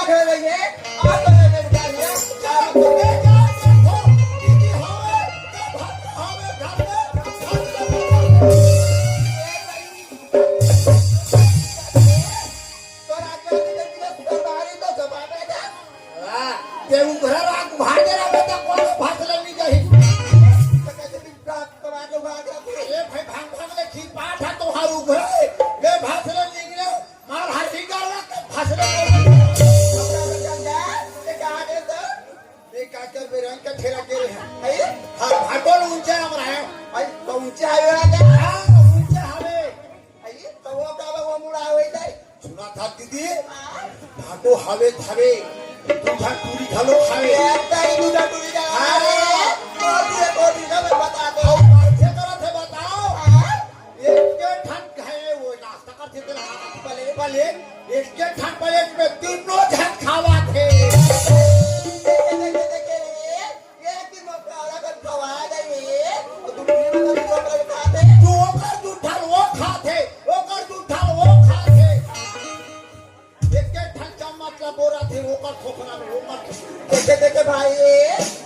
खेलेंगे आज तो मैंने बता दिया चलो ले जा देखो दीदी हवे हवे घर में तो राजा ने सरदारी तो जमाने जा वाह ते घर राग भागे रा बेटा कोण फासला नहीं जाही तो कैसे भी प्राप्त करा दो भागे ए भाई भांग भांग ले खी पाठ है तो हारू घर ले फासला निकले मार हाथी गाला फासला रंग का ठेला के रहे हैं हर भाटोल ऊंचा हमरा है भाई तो ऊंचा है हां ऊंचा हवे तो वो का वो मुड़ा होई जाए सुना था दीदी भाटो हवे थावे दूधा टूरी घलो खावे ताई दूधा टूरी जा अरे कोदी का बता दो कैसे करत है बताओ एक के ठन खाए वो नाश्ता करते थे भले भले एक के ठन प्लेट में तीनों जन खावा थे देखे भाई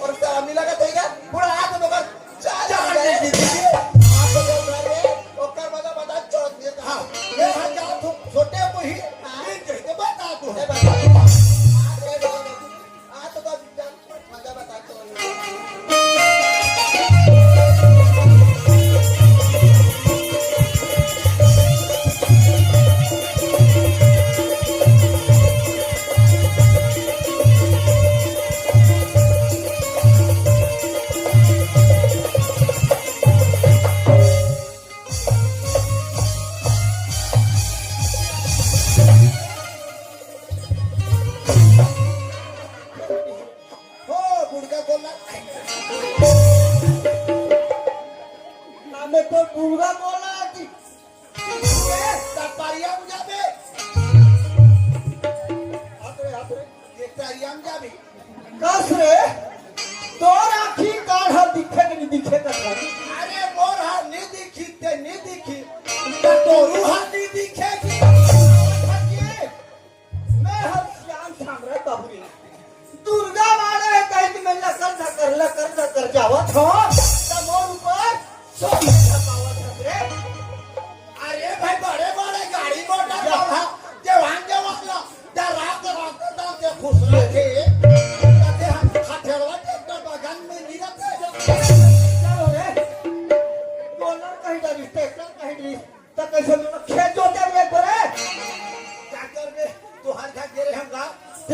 और सामने लगा देगा पूरा हाथ में बस चाल आप तो करे ओकर बता चोट दे हां ये जा छोटे को ही कहते बता तू है बता आ तो मजा बता तो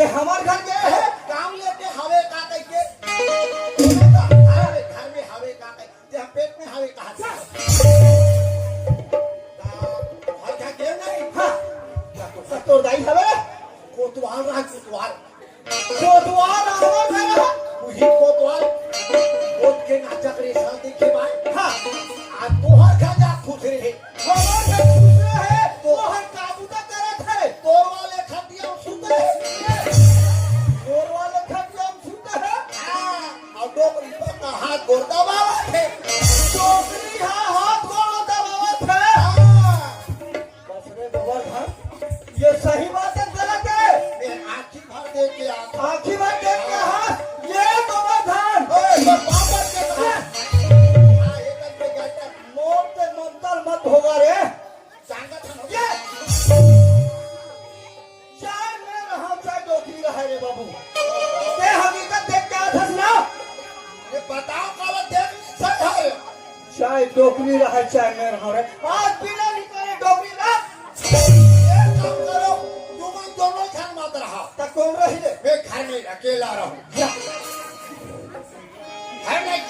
हमारे घर गए हैं काम लेते हवे का कह के घर में हवे का कह ते पेट में हवे कहा था हर घर गए नहीं हां तो दाई हवे कोतवाल रहा कोतवाल आवा मेरा वही कोतवाल कोत के नाचक रे साल देखे भाई हां आज तो हर घर जा खुश रहे हमारे घर खुश रहे तो हर काबू का करत है तोर वाले खटिया सुते डोकरी पर हाथ गोड़ दबावा थे डोकरी हाथ गोड़ दबावा थे बस रे बाबा था ये सही बात है गलत है मैं आंखी भर दे के आंखी भर दे के हाथ ये बाबा धान ओए बाबा के हां ये तक में गलत मोर पे मंतल मत होगा रे सांगा था ये चाहे मैं रहा चाहे डोकरी रहा रे बाबू ते हकीकत देख के आता ना ये बताओ कब देख सच है चाहे डोकरी रहा चाहे मैं रहा रे आज बिना निकले डोकरी ना ये काम करो तुम दोनों घर मत रहा तक कौन रही ले मैं घर में अकेला रहूं है नहीं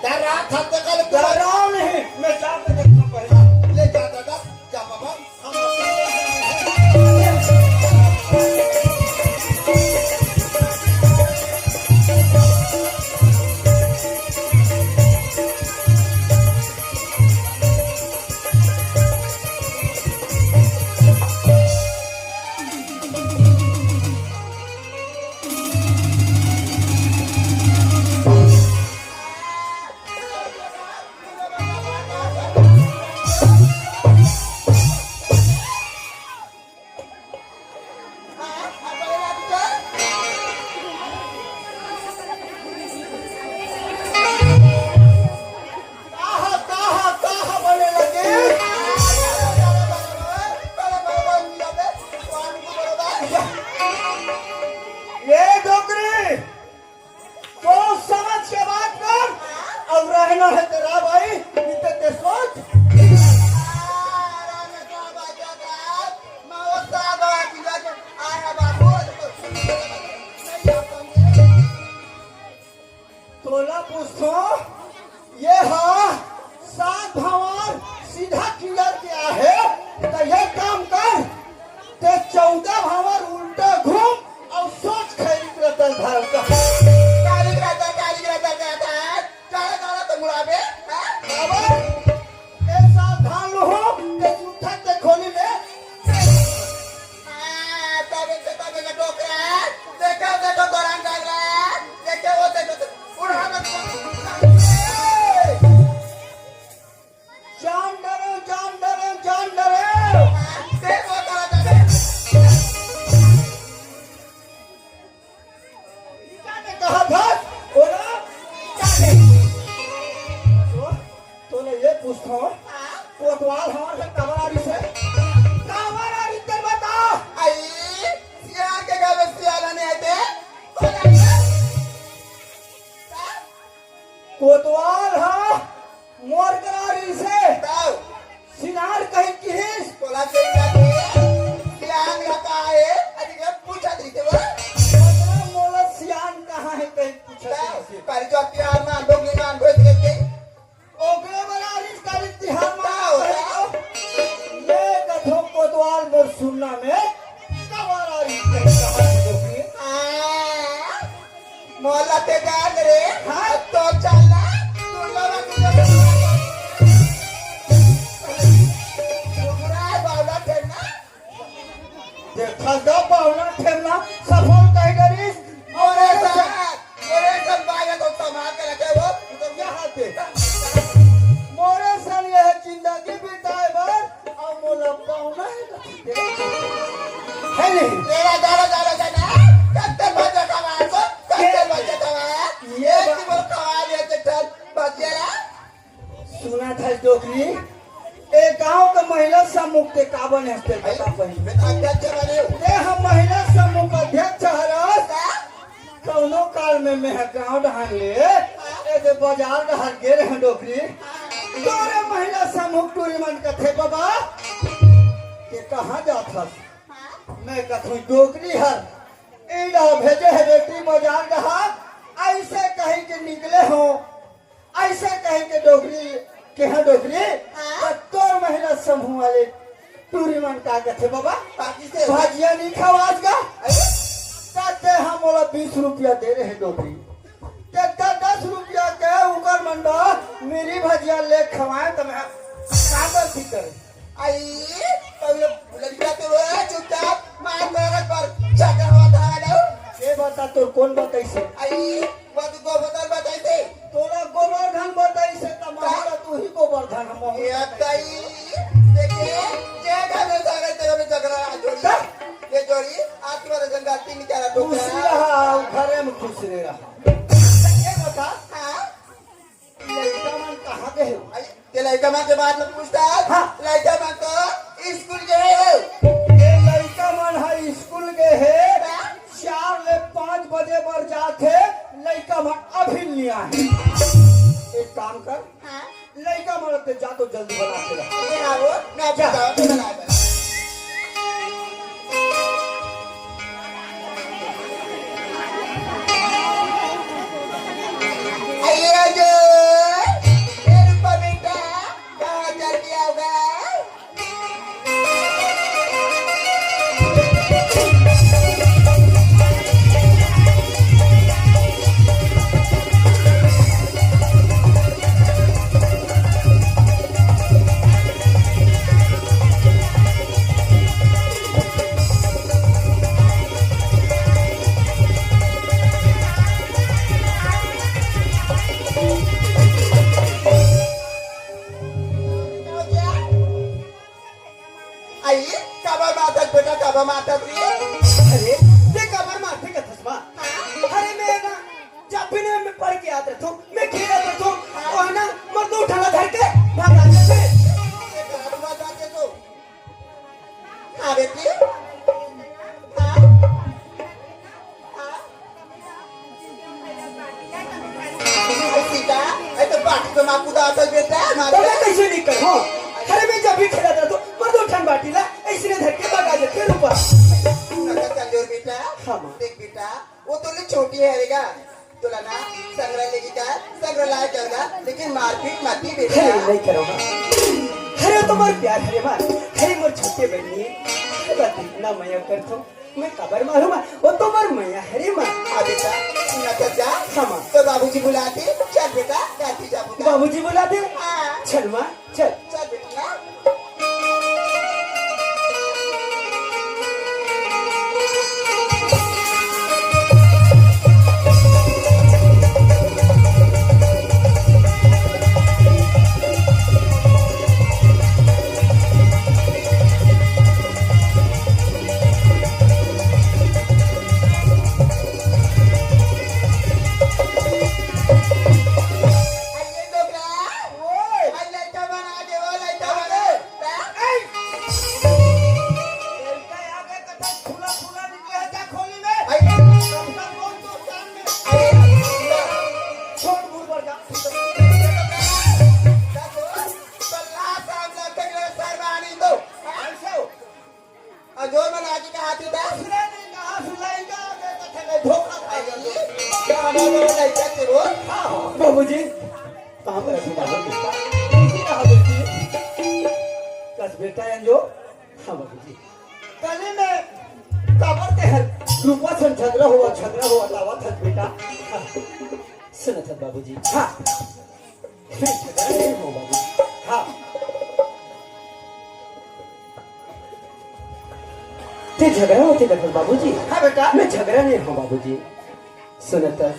डर रहा था तो कल डर रहा नहीं मैं जाके देखता पहले ले जा दादा जा बाबा हम ये डोकरी तो समझ के बात कर। अब रहना है तेरा भाई ते सोच। तोला पूछो ये हाँ सात भंवर सीधा क्लियर किया है तो ये काम कर ते 14 भंवर उल्टा घूम और सोच खैरिक रतन धार का सावधान रहो ते जूठा ते खोली में जान डरे जान डरे जान डरे कहा था तूने ये पूछो कोतवाल हमारे कवरारी से कवरारी ते बता कोतवाल हाँ मोर करारी से सिनार कहीं किस मोला सियान कहाँ है कहीं पूछा ओकरे बरारी का इतिहास में ये कथो कोतवाल मोर सुनना में कवरारी मोला ते जान रे हाँ? तो चलना तू लोग देखा दो पावना ठेमना सफल कहीं डरी मोरे सन बाया तो संभाल के रखे वो तो यहाँ पे मोरे सन यह जिंदगी बिताए बर और मोला पावना है नहीं तेरा जालो जाना कत्ते बजे कमाए को कत्ते बजे कमाए ये की बोल कमा लिया ते चल बजेला सुना था डोकरी एक गांव का महिला समूह के काबन हस्ते बता पही मैं अध्यक्ष बने ये हम महिला समूह का अध्यक्ष हरस कौनो काल में मैं गांव ढान ले ए बाजार ढान गे रहे डोकरी तोरे महिला समूह टूरिमन का थे बाबा के कहाँ जाता मैं कथू डोकरी हर इड़ा भेजे है बेटी बाजार ढहा ऐसे कहीं के निकले हो ऐसे कहीं के डोकरी के हाँ डोकरी तोर महिला समूह वाले टूरिमन का थे बाबा बाकी से भाजिया नहीं खवाज का कहते हम बोला 20 रुपया दे रहे डोकरी कहते 10 रुपया के उकर मंडा मेरी भजिया ले खवाए तो मैं कागज थी करे आई तो ये लड़का तो है चुपचाप मार मेरे पर चक्कर होता है ना ये बता तो कौन बताई से आई वो तो गोबर बताई थे तोरा गोवर्धन बताई से तमारा तू ही गोवर्धन हम ये ताई देखिए जे घर में जाकर तेरे में झगड़ा जोड़ी ये जोड़ी आती वाले जंगल तीन क्या खुश रहा घरे में खुश रहा ये बता हाँ लड़का मन कहाँ गए हो आई ते लड़का मां के बाद में पूछता है हाँ। लड़का मां तो स्कूल गए हो ये लड़का मन है स्कूल गए है 4 ले 5 बजे बर जाते लड़का मन अभी नहीं आए एक काम कर हाँ लड़का मन ते जा तो जल्दी बना के रख ये ना वो ना बताओ तो बना दे आइए जो तेरे पवित्र कहाँ चल गया होगा आई कबर माता बेटा कबर माता प्रिय अरे ये कमर माथे का थसबा अरे मैं ना जब भी मैं पढ़ के आता था मैं खेला था वो है ना मर्द उठाना धर के भाग आते थे ये कबर माता के तो हाँ बेटी हाँ बाटी पे माँ कूदा आता बेटा तो मारे मैं कैसे नहीं कर हाँ अरे मैं जब भी खेला था तो मर्द उठन बाटी ला ऐसे धर के भगा देते ऊपर कंजोर बेटा हाँ। देख बेटा वो तो ले छोटी है रेगा तोला ना संग्रह लेगी का संग्रह लाया जाएगा लेकिन मारपीट मती बेटा अरे नहीं करूँगा अरे तुम्हार प्यार हरे मार अरे मोर छोटे बहनी ना मैं कर तो मैं कबर मारूंगा वो तुम्हार मैया हरे मार हाँ बेटा सुना कर जा हाँ माँ तो बाबूजी बुलाते चल बेटा गाती जा बुला बाबूजी बुला दे हाँ चल माँ चल चल बेटा बाबूजी कहाँ पर है बस बेटा जो हाँ बाबूजी कल में काबर ते हर रूपा सन झगड़ा हुआ लावा था बेटा हाँ सुना था बाबूजी हाँ मैं झगड़ा नहीं हूँ बाबूजी हाँ ते झगड़ा होते देखो बाबूजी हाँ बेटा मैं झगड़ा नहीं हूँ बाबूजी सुना था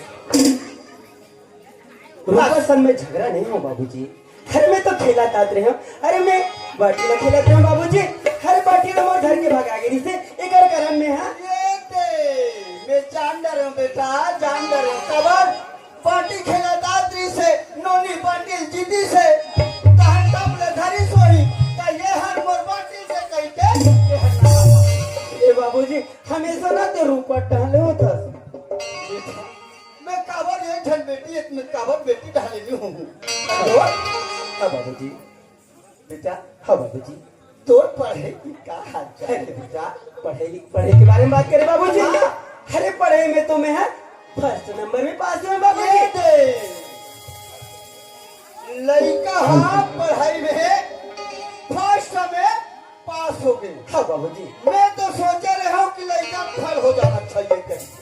रूपासन में झगड़ा नहीं हो बाबूजी अरे मैं तो खेला तात रहे हूँ अरे मैं बाटी ला खेला हूँ बाबूजी हर बाटी ला मोर घर के भागा गई से एक कारण में हाँ मैं जान डर हूँ बेटा जान डर हूँ कबर बाटी खेला तात रही से नोनी बाटी जीती से कहां तब ले धरी सोई का ये हर मोर बाटी से कह के ये बाबूजी हमेशा ना ते रूपा डाले होता मैं काबर एक ठन बेटी इसमें काबर बेटी डालेली हूँ हाँ बाबूजी बेटा हाँ बाबूजी तोड़ पढ़े की का हाल चाल है बेटा पढ़े के बारे में बात करें बाबूजी अरे पढ़े में तो मैं फर्स्ट नंबर में पास हूँ बाबूजी लड़का हाँ पढ़ाई में फर्स्ट में पास हो गए हाँ बाबूजी मैं तो सोचा रहा हूँ कि लड़का फल हो जाना चाहिए कहीं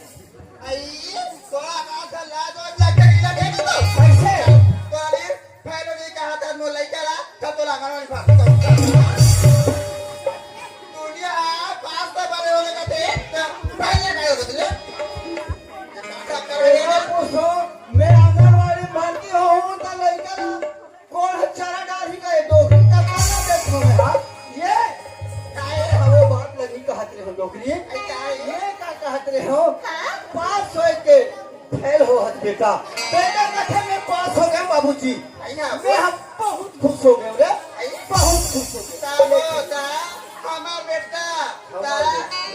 मैं आंगनवाड़ी भर्ती हूँ तो लड़का कौन चारा डाल ही गए डोकरी का खाना देखो मैं हाँ ये वो बात लगी कहत रहे हो डोकरी ये का कहत रहे हो पास हो के फेल हो हत बेटा कथे में पास हो गए बाबूजी मैं हम बहुत खुश हो गए रे बहुत खुश हो गए हमार बेटा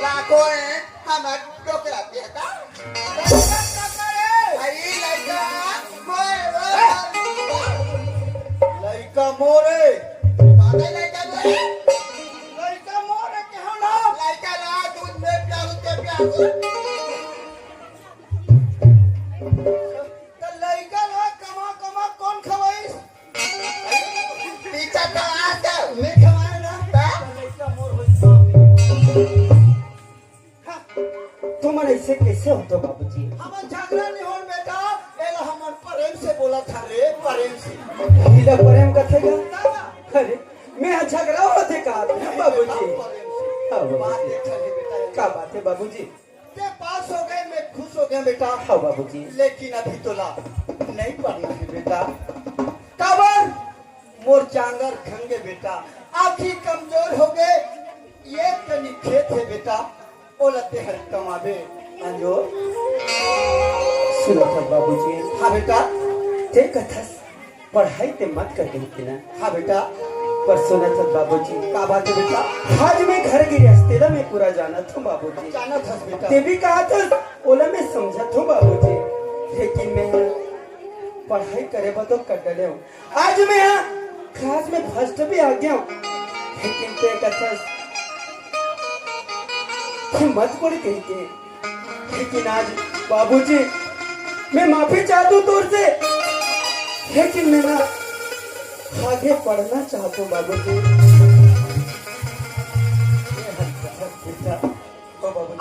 लाखों है हमार डोकरा बेटा लड़का मोरे लड़का मोरे के हो ना लड़का ला दूध में प्यास के प्यास तो लड़का ला कमा कौन खवाई पीछा तो आ जाओ मैं खवाए ना लड़का मोर तुम ऐसे कैसे हो तो बाबूजी हम झगड़ा नहीं हो बेटा एला हमर प्रेम से बोला था रे प्रेम से इला प्रेम कथेगा अरे मैं झगड़ा होते कहा बाबूजी क्या बात है बाबूजी के पास हो गए मैं खुश हो गया बेटा हाँ बाबूजी लेकिन अभी तो ला नहीं पढ़ना है बेटा काबर मोर चांगर खंगे बेटा आँखी कमजोर हो गए ये कनी खेत है बेटा ओलते हर कमाबे अंजोर सुनो था बाबूजी हाँ बेटा ते कथस पढ़ाई ते मत कर देती ना हाँ बेटा पर सुना था बाबूजी का बात है बेटा आज मैं घर की रिश्तेदार में पूरा जाना था बाबूजी जाना था बेटा ते भी कहा था ओला मैं समझा था बाबूजी लेकिन मैं पढ़ाई करे तो कर डले हूँ। आज मैं यहाँ क्लास में फर्स्ट भी आ गया हूँ, लेकिन तो एक अच्छा हिम्मत पड़ गई थी। लेकिन आज बाबूजी मैं माफी चाहता हूँ तौर से, लेकिन मैं ना आगे पढ़ना चाहता हूँ बाबूजी।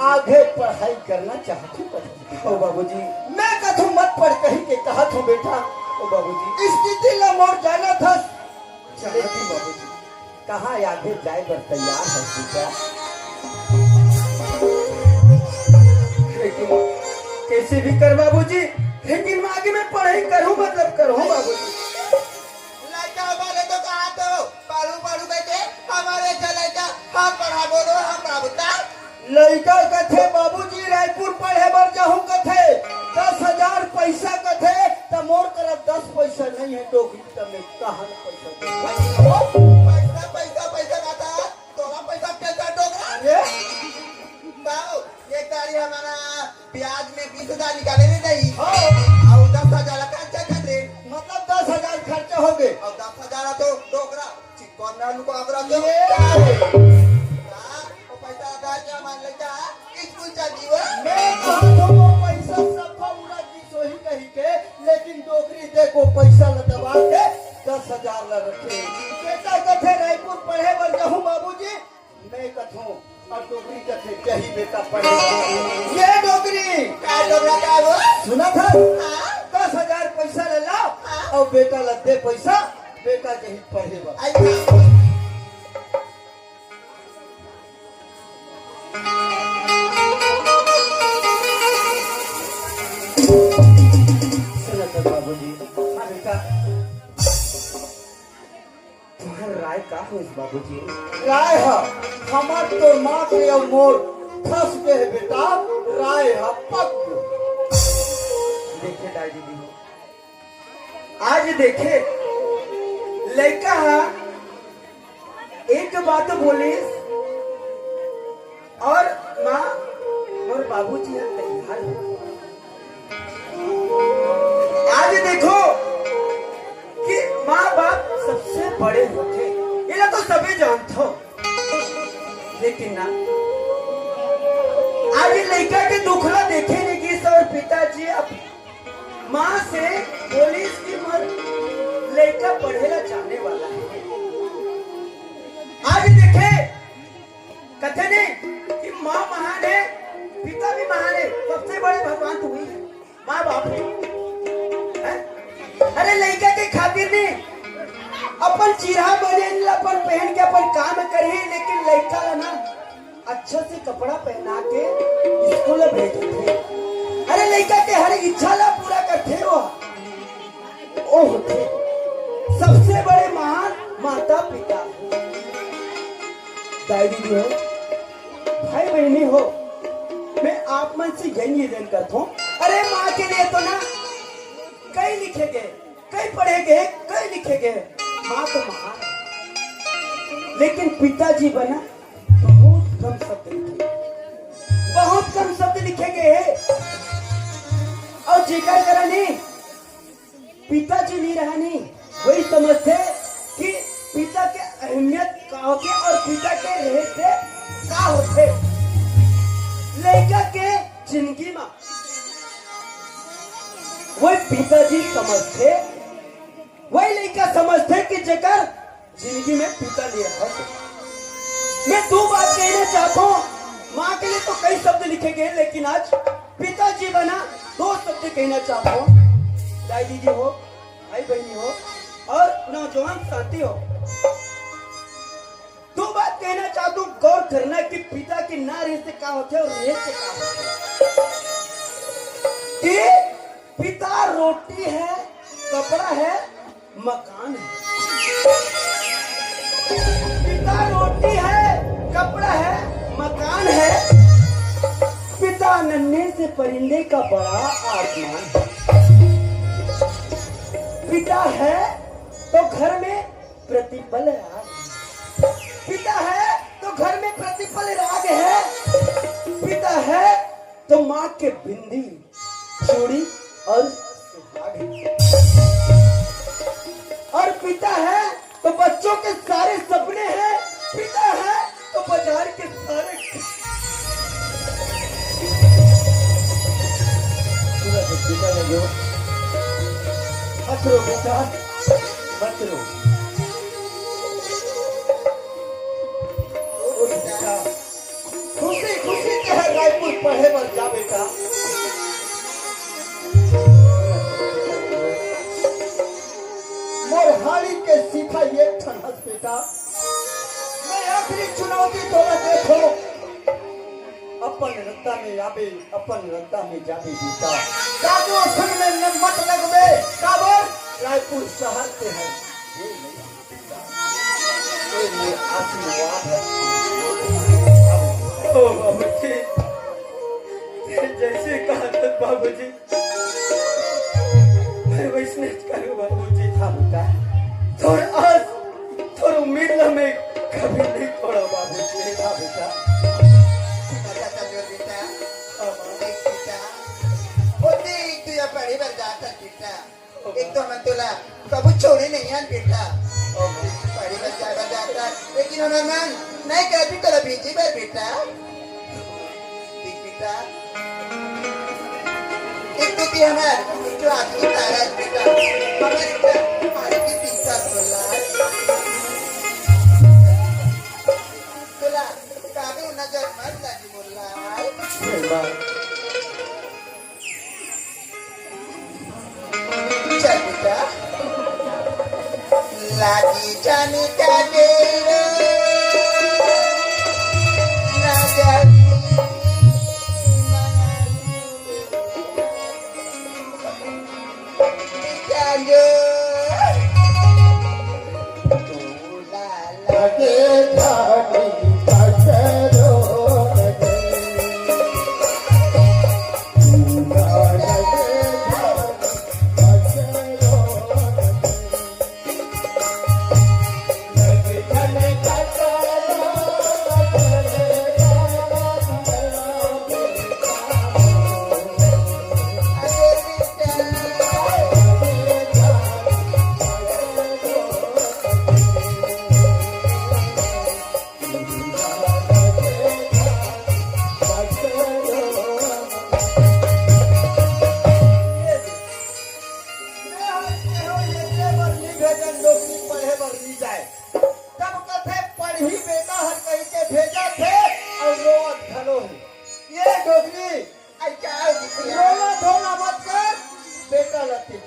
आगे पढ़ाई करना चाहती हूँ बाबूजी। मैं कथू मत पढ़ कहीं के कहा था बेटा। ओ बाबूजी स्थिति ला मोड़ जाना था, चले थी बाबूजी। कहाँ आगे जाए पर तैयार है बेटा, लेकिन कैसे भी कर बाबूजी, लेकिन मैं आगे में पढ़ाई करूँ, मतलब करूँ बाबूजी। लड़का हमारे तो कहा तो पढ़ू पढ़ू कहते हमारे चले जा, हम पढ़ा बोलो हम पढ़ा। लड़का कथे बाबूजी रायपुर पढ़े बर जाहूं कथे 10,000 पैसा कथे, त मोर तरफ 10 पैसा नहीं है डोगरी तमे कहां पैसा पैसा खाता तोरा पैसा कैसा डोगरा। अरे बाबू एक गाड़ी हमारा ब्याज में 20,000 निकाले नहीं और 10,000 खर्चा कर दे, मतलब 10,000 खर्चा हो गए और 10,000 तो डोगरा चिकन ना लुको आगरा तो पैसा का क्या मान लेता स्कूल चली हो। मैं कहा वो पैसा सब पूरा की सोही कही के, लेकिन डोगरी देखो पैसा ल दबा के 10,000 ल रखे। बेटा कथे रायपुर पढ़े बर जाहूं बाबूजी, मैं कथूं और डोगरी कथे कही बेटा पढ़े। ये डोगरी क्या डोगरा का वो सुना था 10,000 पैसा ले लाओ और बेटा ल दे पैसा, बेटा कहीं पढ़े बर। राय का हो इस बाबूजी? राय है हमार तो माँ के और मोर फंस के है बेटा, राय है पक। देखे दादी जी आज देखे लड़का है एक बात बोली और माँ और बाबूजी है तैयार हो। आज देखो कि माँ बाप सबसे बड़े होते, ये तो सभी जानते हो, लेकिन ना आज लड़का के दुखड़ा देखे नहीं कि और पिताजी अब माँ से पुलिस की मत लड़का पढ़ेला चाहने वाला है। आज देखे कथे नहीं कि माँ महान है, पिता भी महान है, सबसे बड़े भगवान तो हुई है माँ बाप है। अरे लड़का के खातिर नहीं अपन चिरा बने अपन पहन के अपन काम करे, लेकिन लड़का ला ना अच्छा से कपड़ा पहना के स्कूल भेजते। अरे लड़का के हर इच्छा ला पूरा करते हो। ओ होते सबसे बड़े महान माता पिता, दादी जी हो, भाई बहनी हो। मैं आप मन से यही निवेदन करता हूँ, अरे माँ के लिए तो ना कई लिखे गए, कई पढ़े गए, कई लिखे गए, माँ तो महान है। लेकिन पिताजी बना बहुत कम शब्द लिखे, बहुत कम शब्द लिखे गए हैं। और जिक्र करा नहीं पिताजी नहीं रहा नहीं, वही समझते कि पिता के अहमियत का होते और पिता के रहते का होते। लड़का के जिंदगी में वही पिताजी समझते, वही लड़का समझते कि जगह जिंदगी में पिता नहीं रहा। मैं दो बात कहना चाहता हूँ, माँ के लिए तो कई शब्द लिखे गए, लेकिन आज पिताजी बना दो शब्द कहना चाहता हूँ। दादी जी हो, भाई बहनी हो और नौजवान साथी हो, दो बात कहना चाहता हूँ। गौर करना कि पिता की ना रह से क्या होते और रह से क्या होते। कि पिता रोटी है, कपड़ा है, मकान है। पिता रोटी है, कपड़ा है, मकान है। पिता नन्हे से परिंदे का बड़ा आसमान है। पिता है तो घर में प्रतिपल राग, पिता है तो घर में प्रतिपल राग है। पिता है तो माँ के बिंदी, चूड़ी और सुहाग है। और पिता है तो बच्चों के सारे सपने हैं, पिता है तो बाजार के सारे। पिता ने जो मत रो बेटा, मत रो। खुशी खुशी के है रायपुर पढ़े बर जा बेटा। मोरहाड़ी के सीखा ये ठनस बेटा। मैं आखिरी चुनौती तोरा देखो, अपन रद्दा में आबे, अपन रद्दा में जाबे बेटा। काजो सुन में न मत लगबे, काबर रायपुर शहर से है। ये मेरे आशीर्वाद है। ओ बाबूजी, जैसे कहा था बाबूजी, मैं वैसने करूँ बाबूजी। हाँ बेटा, थोड़ा आस, थोड़ा उम्मीद ना मैं कभी नहीं छोड़ा बाबूजी। हाँ बेटा, आता जो बेटा एक बेटा होते एक तुझ्या पढी बर जातात बेटा। एक तो मैं तुला कबूत छोड़ी नहीं है बेटा। पढी बर जातात लेकिन उन्होंने मन नहीं कभी तुला भेजी बर बेटा। एक बेटा एक तो भी हमार जो आदमी तारा बेटा हमारे की चिंता बोला तुला काबे नजर मत लगी बोला। चल बेटा लागी जाने का देर ना जाती जानो तू लाला के जाने पसरो लगे तू लाला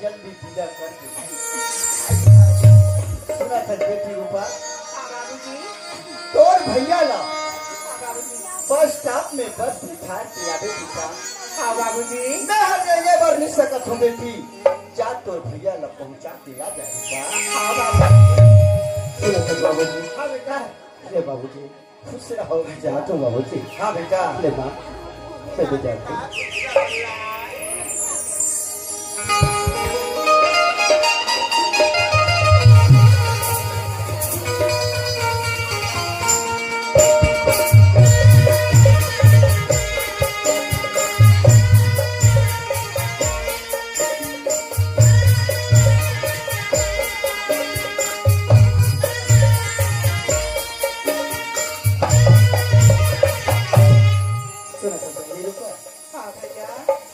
जल्दी पूजा करके सुना था बेटी रूपा। तोर भैया ला बस स्टॉप में बस बिठा के आवे बेटा। हाँ बाबूजी। मैं हर जगह बर नहीं सकत हूँ बेटी, जा तोर भैया ला पहुँचा के आ जाए। हाँ बाबूजी। सुना था बाबूजी। हाँ बेटा, ले बाबूजी खुश रहो। जा तो बाबूजी। हाँ बेटा, ले माँ ले बेटा।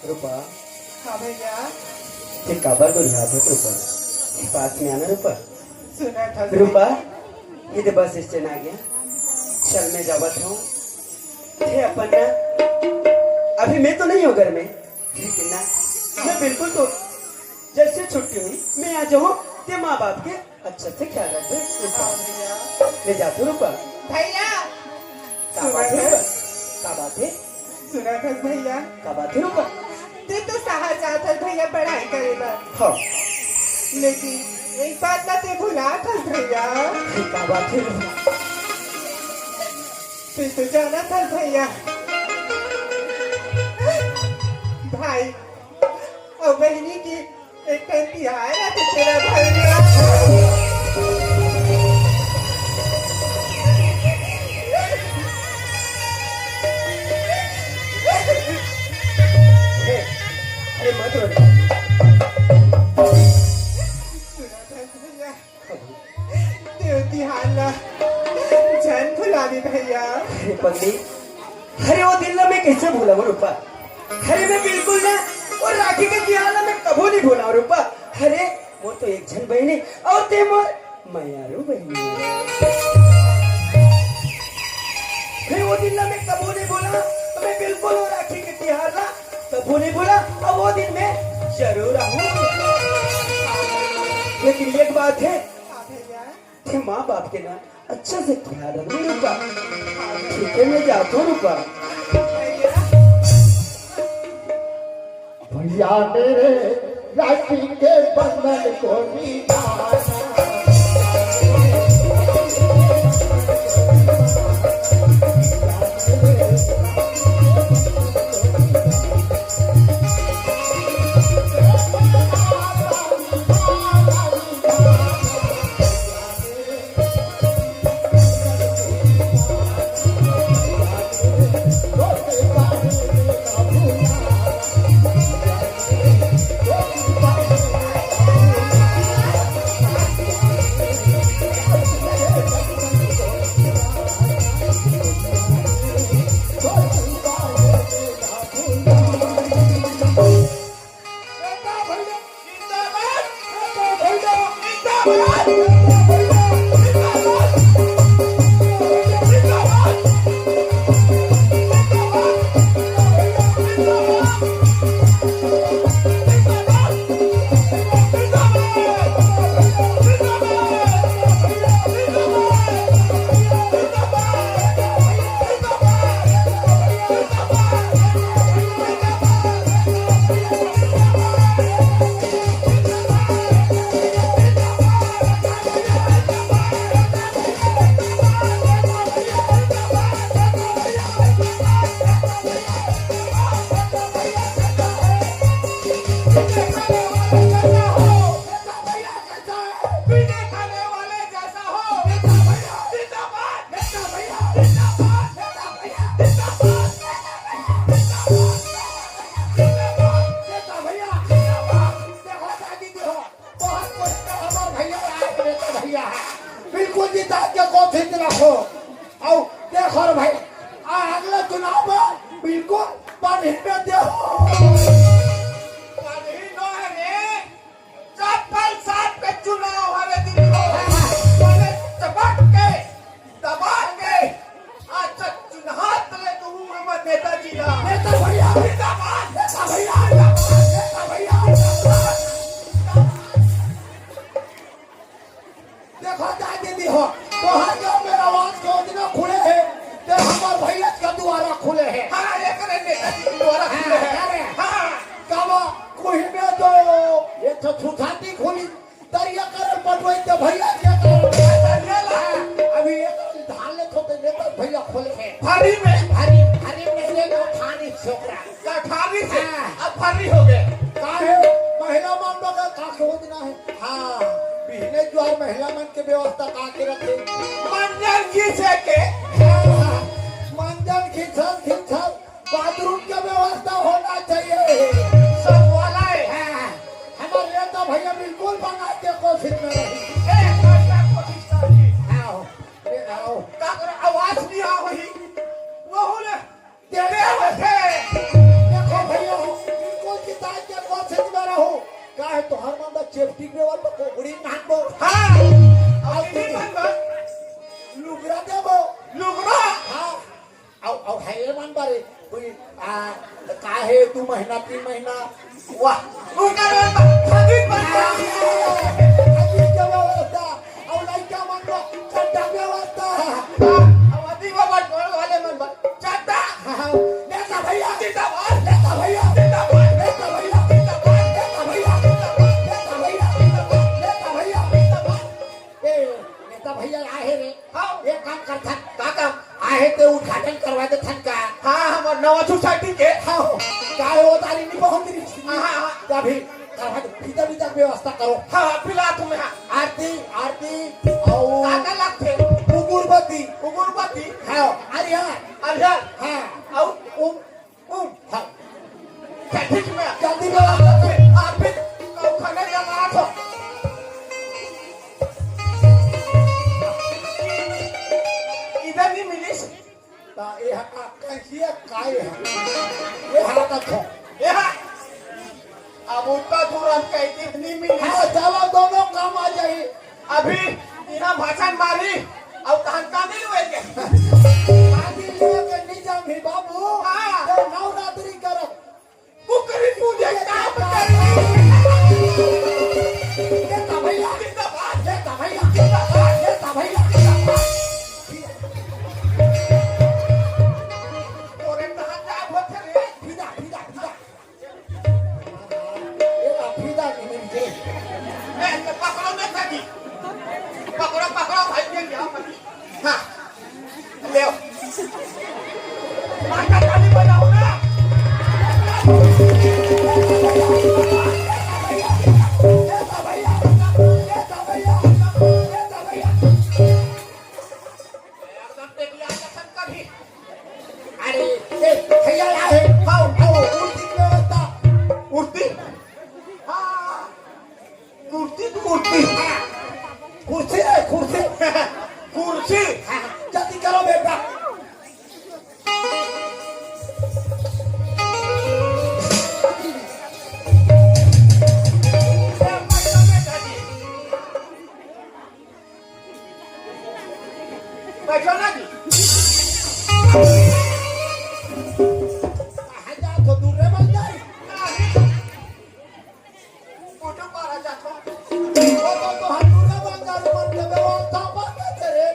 रूपा, हाँ भैया। ये काबर को यहाँ पर रूपा पास में आना रूपा। सुना था रूपा, ये तो बस स्टैंड आ गया। चल मैं जावत हूँ। ये अपन ना अभी मैं तो नहीं हूँ घर में, लेकिन ना मैं बिल्कुल तो जैसे छुट्टी हुई मैं आ जाऊँ ते माँ बाप के अच्छे से ख्याल रखे। मैं जाती हूँ रूपा। भैया। का बात है? का बात है? सुना था भैया। का बात है रूपा? तू तो सहा चाहता भैया पढ़ाई करेगा, हाँ लेकिन एक बात ना ते भुला था भैया। का बात है रूपा? तू तो जाना था भैया भाई और बहनी की एक तिहार है तो तेरा भैया। अरे मत रो। सुना था भैया राखी के जियाला में कबो नहीं बोला रूपा। अरे वो तो एक जन बहनी और ते मोर मैयारू बहनी। फिर वो दिन में कबो नहीं बोला, मैं बिल्कुल वो राखी के त्योहार ना कबो नहीं बोला, और वो दिन में जरूर आऊँ। लेकिन एक बात है, थे माँ बाप के ना अच्छा से ख्याल रखो रूपा। ठीक है मैं जाता हूँ रूपा। भैया मेरे राखी के बंधन को निभाना। बिल्कुल जीता के कोशिश रखो और देखो रे भाई अगले चुनाव में बिल्कुल पानी में दो। चुनाव वाले दिन को चपक के दबा के आज चुनाव ले तो हूँ नेताजी का नेता भैया जिंदाबाद नेता भैया नेता भैया देखो दादी दी हो तो हर गाँव में आवाज को दिन खुले हैं तो हमारे भैया का द्वारा खुले हैं। हाँ ये करे नेताजी द्वारा खुले हैं। हाँ कब कोई में तो ये तो छुछाती खुली तरिया कर पटवाई तो भैया क्या कर अभी एक धान ले तो नेता भैया खोले हैं भारी में हरी में ले लो खानी छोकरा का खाली से अब भारी हो गए काहे महिला मानव का का सोचना है। हाँ बिहने द्वार महिला मन के व्यवस्था का के रखे मंजन खींचे के मंजन खिंचल बाथरूम की व्यवस्था होना चाहिए सब वाला है। हमारे नेता भैया बिल्कुल बना के कोशिश में रही। आओ आओ आवाज नहीं आ रही वो ले देखो भैया बिल्कुल जिता के कोशिश में रहो काहे तो हर मंदा चेप्टी में वाला को गुड़ी नाचबो। हाँ अब नहीं बनबा लुगरा देबो लुगरा। हाँ आओ है मन बारे कोई काहे तू महीना 3 महीना वाह उनका खरीद बनता अभी क्या व्यवस्था और लड़का मन को चट्टा व्यवस्था अवधि बाबा बोल वाले मन चाहता नेता भैया जिंदाबाद नेता भैया जिंदाबाद नेता भैया नेता भैया नेता भैया नेता भैया ए नेता भैया आए रे हाँ एक काम कर थन का काम आए ते उद्घाटन करवा दे थन का। हाँ हमार नवा सोसाइटी के हाँ काहे वो तारी नहीं बहुत दी हाँ तभी करवा दे भीतर भीतर व्यवस्था करो। हाँ पिला तुम्हें आरती आरती और काका लगते उगुरबत्ती उगुरबत्ती हाँ अरे हाँ अरे हाँ और हाँ ठीक में जल्दी व्यवस्था आप भी खाने या मार हो इधर नहीं मिली ता ये का कैसी काय है ये हाथ को यहाँ उतना तुरंत कैसे नहीं मिली हाँ चलो दोनों काम आ जाए अभी बिना भाषण मारी और कहता नहीं हुए के आदि लेके नहीं जाऊं भी बाबू हाँ। ये नवरात्रि करो कुकरी पूजे काम कर ये का भैया जिंदाबाद ये का भैया ये का भैया तोरे कहाँ जाए होते रे फिदा फिदा फिदा ये का फिदा नहीं मिलते ए पकड़ो ना सकी पकड़ो पकड़ो भाई के क्या हाँ ले माता ताली बजाओ ना ये का भैया ये का भैया ये का भैया एकदम पे भी आजा शंकर भी अरे ये भैया आए आओ आओ उल्टी व्यवस्था उड़ती हाँ कुर्सी तो उड़ती कुर्सी है कुर्सी कुर्सी जल्दी करो बेटा बैठो ना जी हजार तो दूर रे बन जाए फोटो पारा जातो वो तो हटूरा बंगाल मन के व्यवस्था बात तेरे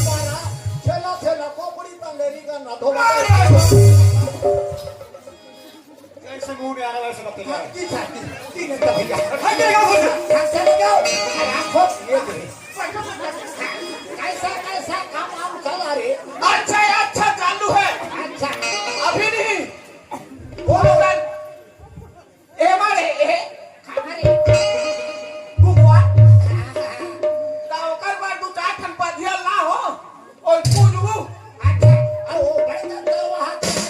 मारा छेला छेला कोपड़ी तंगेरी का ना धोला ऐसे मुंह में आने वाले से मत कहिए। की छाती तीन का भैया भाई क्या बोल रहे हम चले जाओ आंखों ये दे कैसा कैसा काम हम चला रे अच्छा अच्छा चालू है अच्छा अभी नहीं बोलो गन ए मारे ए हमारे गुगवा तावकर बार दू चार ठन पधिया ला हो और पूजू अच्छा ओ बड़े तो वहां गया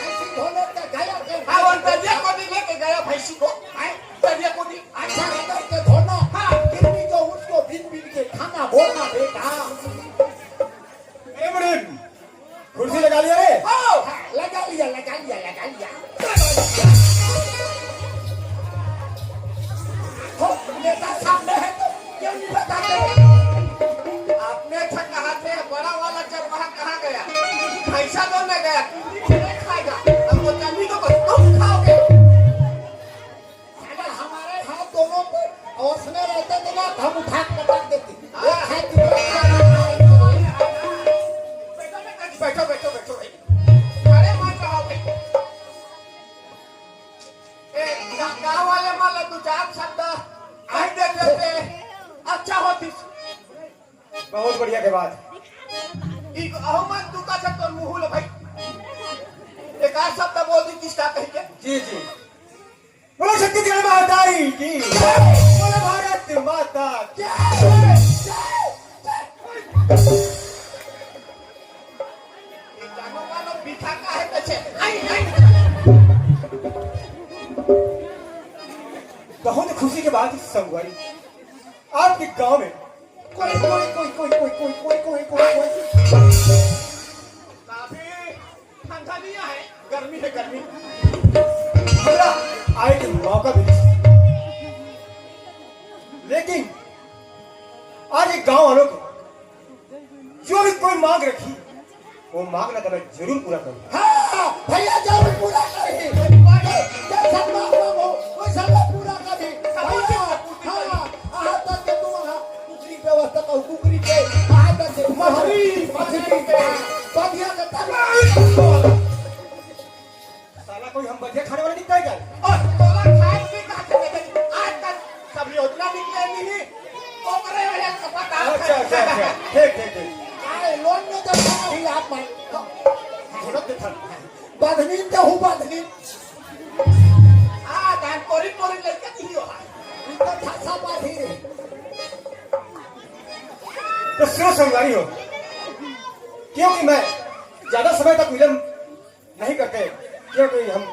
ऐसी धोने के गया के हाँ और तजिया को दी लेके गया भैंसी को आए तजिया को दी अच्छा लेकर के धोना हाँ। फिर भी जो उसको बिन बिन के खाना बोलना बेटा ए बड़े कुर्सी लगा लिया रे ओ लगा लिया लगा लिया लगा लिया हो नेता सामने है तो क्यों नहीं बताते आपने अच्छा कहा थे बड़ा वाला चरवाहा कहाँ गया भैंसा दो में गया कुंडी नहीं खाएगा अब वो जमी को तुम खाओगे अगर हमारे हाथ दोनों पे होश में रहते तो ना हम उठा के पटक देते ये खाए कि बैठो बैठो बैठो भाई अरे मार रहोगे ए गाँव वाले मान लो 2-4 शब्द आई दे देते अच्छा होती बहुत बढ़िया के बाद एक अहमद तू का सब तो मुंह लो भाई एक आध शब्द बोल दी किसका कहिए जी जी बोलो छत्तीसगढ़ माताई की बोलो भारत माता की जानो मानो बिठा का है पीछे आई आई बहुत खुशी के बाद संगवारी आपके गांव में कोई कोई कोई कोई कोई कोई कोई कोई कोई कोई काफी ठंडा नहीं है गर्मी है गर्मी हमरा आए के मौका मिली लेकिन आज एक गांव वालों को जो भी कोई मांग रखी वो मांगना तो मैं जरूर पूरा करूंगा हाँ भैया जरूर पूरा करें जैसा मांगो वैसा पूरा करें भैया हाँ आज तक के तुम्हारा दूसरी व्यवस्था का कुकरी पे आज तक के मछली मछली बढ़िया का साला कोई हम बढ़िया खाने वाला निकल गया और तोला खाए भी कहा थे आज तक सब योजना निकले नहीं ओकरे वाले का पता अच्छा अच्छा अच्छा ठीक ठीक ठीक आए लोन में जब भी आप मान बाधनी तो हूँ बाधनी हाँ दान कोरी कोरी लेके दियो इतना खासा बाधी तो सुनो संगवारी हो क्योंकि मैं ज्यादा समय तक विलंब नहीं करते क्योंकि हम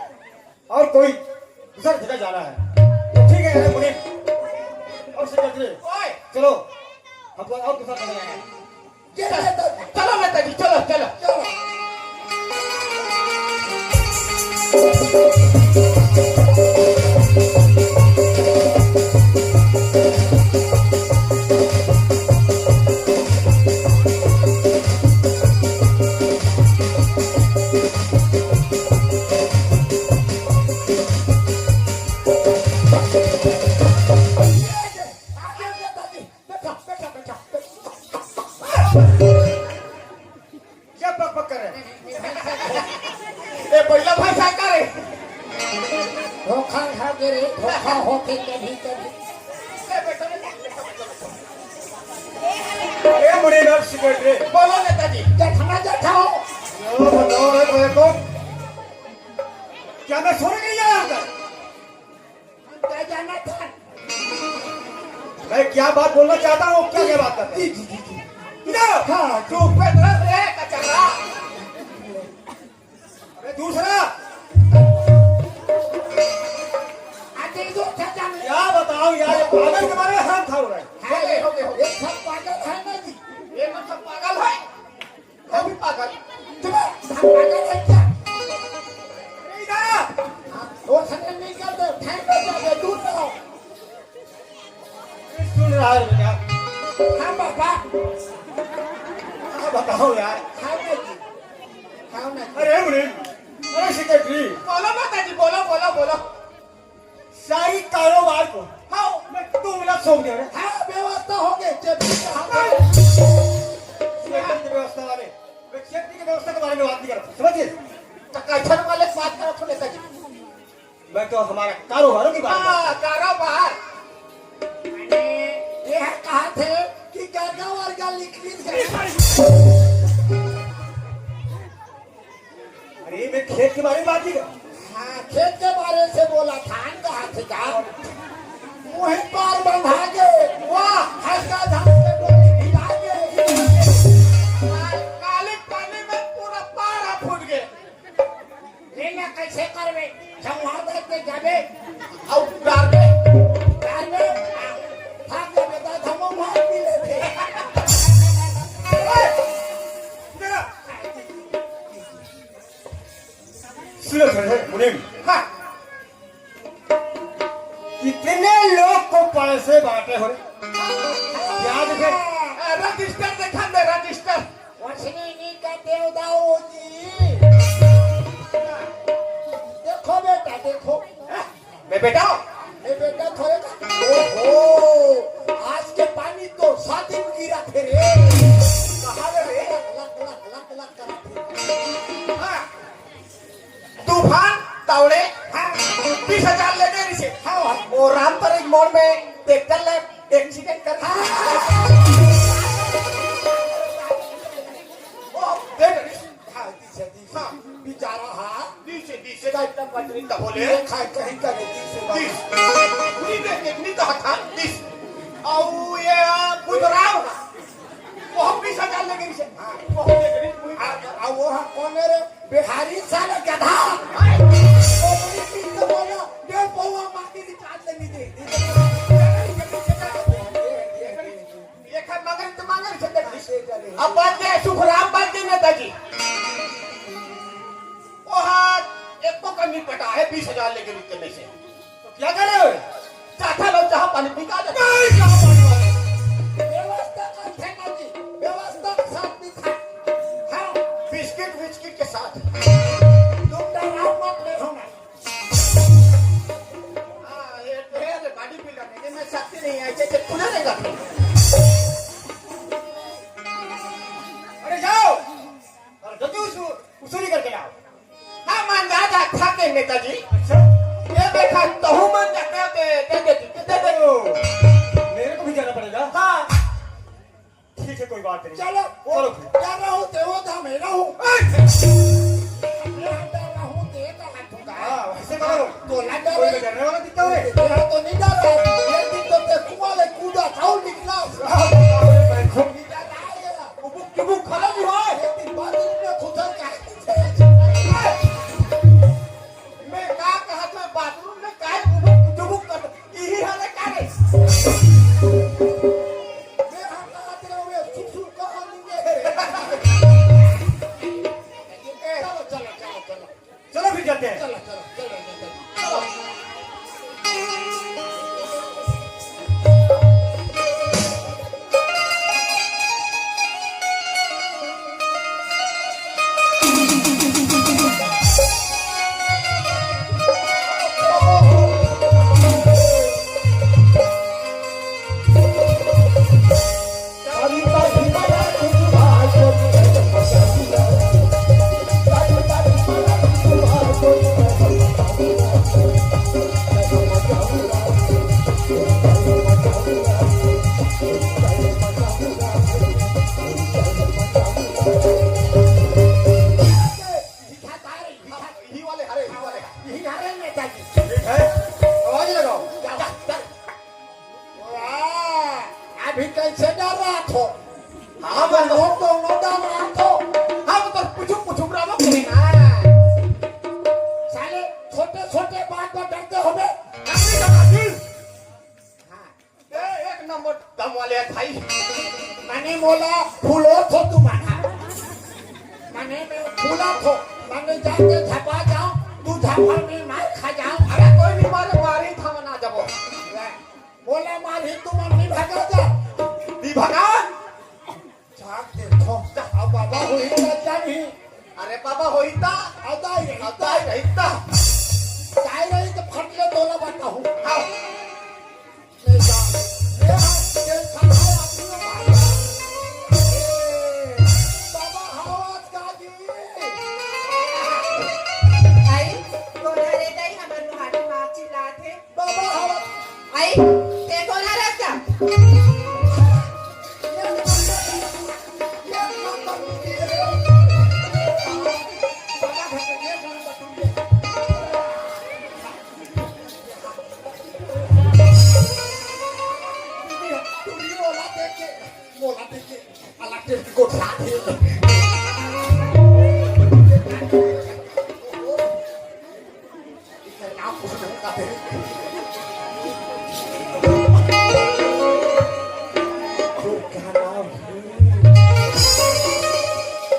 और कोई दूसरा जगह जाना है तो ठीक है अरे मुनीम और सेक्रेटरी ओए चलो हमको और दूसरा जगह जाना है चलो नेताजी चलो चलो चलो धोखा खा के रे धोखा होके कभी कभी ए मुझे नर्स सेक्रेटरी बोलो नेताजी। जठना जठाओ बताओ रे मेरे को क्या मैं सोने नहीं जा रहा था क्या जाना था मैं क्या बात बोलना चाहता हूँ क्या क्या बात करते हैं हाँ चुप पे रे कचरा। अरे दूसरा आगे जो था जाने क्या बताओ यार ये पागल के बारे में हाथ था रहा है हो गए। एक सब पागल है ना जी ये मतलब पागल है। हम भी पागल। तुम्हें हम पागल है क्या अरे इधर वो सने नहीं करते ठहर कर जाओ दूर रहो सुन रहा है बेटा हाँ बाबा हाँ बताओ यार खाओ ना जी खाओ ना अरे मुझे अरे सेक्रेटरी बोलो नेताजी बोलो बोलो बोलो। सारी कारोबार को हाँ मैं 2 मिनट सौंप दिया रे हाँ व्यवस्था हो गई जब सेफ्टी की व्यवस्था वाले मैं सेफ्टी की व्यवस्था के बारे में बात नहीं कर रहा समझिए तो कचर वाले बात करो तो नेताजी। मैं तो हमारा कारोबारों की बात कर रहा हाँ कारोबार। ये कहा थे कि गर्गा वर्गा लिख ली अरे मैं खेत के बारे में बात नहीं कर हाँ खेत के बारे से बोला धान कहा थे का वहीं पार बंधा के वाह हल्का धान के डोली भिड़ा के काले पानी में पूरा पारा फूट गए। लेना कैसे करवे जब वहां तक जाबे और डाल में डालने भाग जाबे तो हम वहां पी लेते सुनो मुनीम हाँ कितने लोग को पैसे बांटे हो रहे याद है रजिस्टर दिखा दे रजिस्टर। वसनी का देवदाओ जी देखो बेटा देखो मैं बेटा ये बेटा थोड़े का ओहो आज के पानी तो शादी में गिरा थे रे कहाँ रे लक लक लक लक करा हाँ तूफान तावड़े 20,000 ले गए इसे। हाँ वो राम पर एक मोड़ में ट्रैक्टर ले एक्सीडेंट कर वो देख हाँ हाँ बेचारा हाँ दिसे का इतना पटरी तो बोले ये खाए कहीं का नहीं से दिस नहीं तो हथा दिस और ये गुजराव वो 20,000 ले गए इसे। वो अब वो हाँ कौन है रे बिहारी साले गधा वो बड़ी चीज तो बोला डेढ़ पौवा मांगी रिचार्ज लेनी दे ये खा मगर तो मांगर से अब बात है सुखराम बात है नेताजी। वो हाथ एक तो करनी पटा है 20,000 लेके रुकते में से तो क्या कर रहे हो चाथा लोग जहाँ पानी निकाल दे व्यवस्था का थे ना जी व्यवस्था के साथ भी था हाँ बिस्किट बिस्किट के साथ तुम डराओ मत ले होना हाँ ये तो है बॉडी बिल्डर नहीं मैं शक्ति नहीं है जैसे खुले नहीं करते। अरे जाओ और जल्दी उसूली करके आओ हाँ मान जा था के नेताजी अच्छा ये देखा तो हूँ मान जाते दे मेरे को भी जाना पड़ेगा हाँ ठीक है कोई बात नहीं चलो चलो क्या रहूं तेवो था मैं रहूं रहूं ते का हाथूंगा हाँ वैसे करो तो लगा कोई डरने वाला दिखता है ये तो नहीं डर रहा ये दिन तो ते कुआं ले कूदा था निकला ठीक है आवाज लगाओ। जा, जा, जा। वाह, अभी कैसे डर रहा थो? हाँ अब लोग तो न डर रहा थो। हम तो कुछ ब्राह्मण नहीं साले छोटे-छोटे बात पर डरते होगे। एक नंबर दम वाले भाई। मैंने बोला फूलो थो तुम्हारा। मैंने फूला थो। मैंने जाके झपा जाऊं, तू झपा में मार खा जाऊं। अरे कोई नहीं मारी था मना जब बोला मारी तुम नहीं भागा जा। दी भगा। झाक देखो, अब बाबा हुई ना नहीं। अरे बाबा होइता आता ही नहीं, आता ही रहता। चाहे नहीं तो फट ले तोला बताऊं। हाँ ले जा, ले आ, ये खाना अपनी मार। बाबा हवास का जी। आई कोणारे ताई हमर नुहाटी मार चिल्लाथे बाबा हवास। आई ते कोणारे का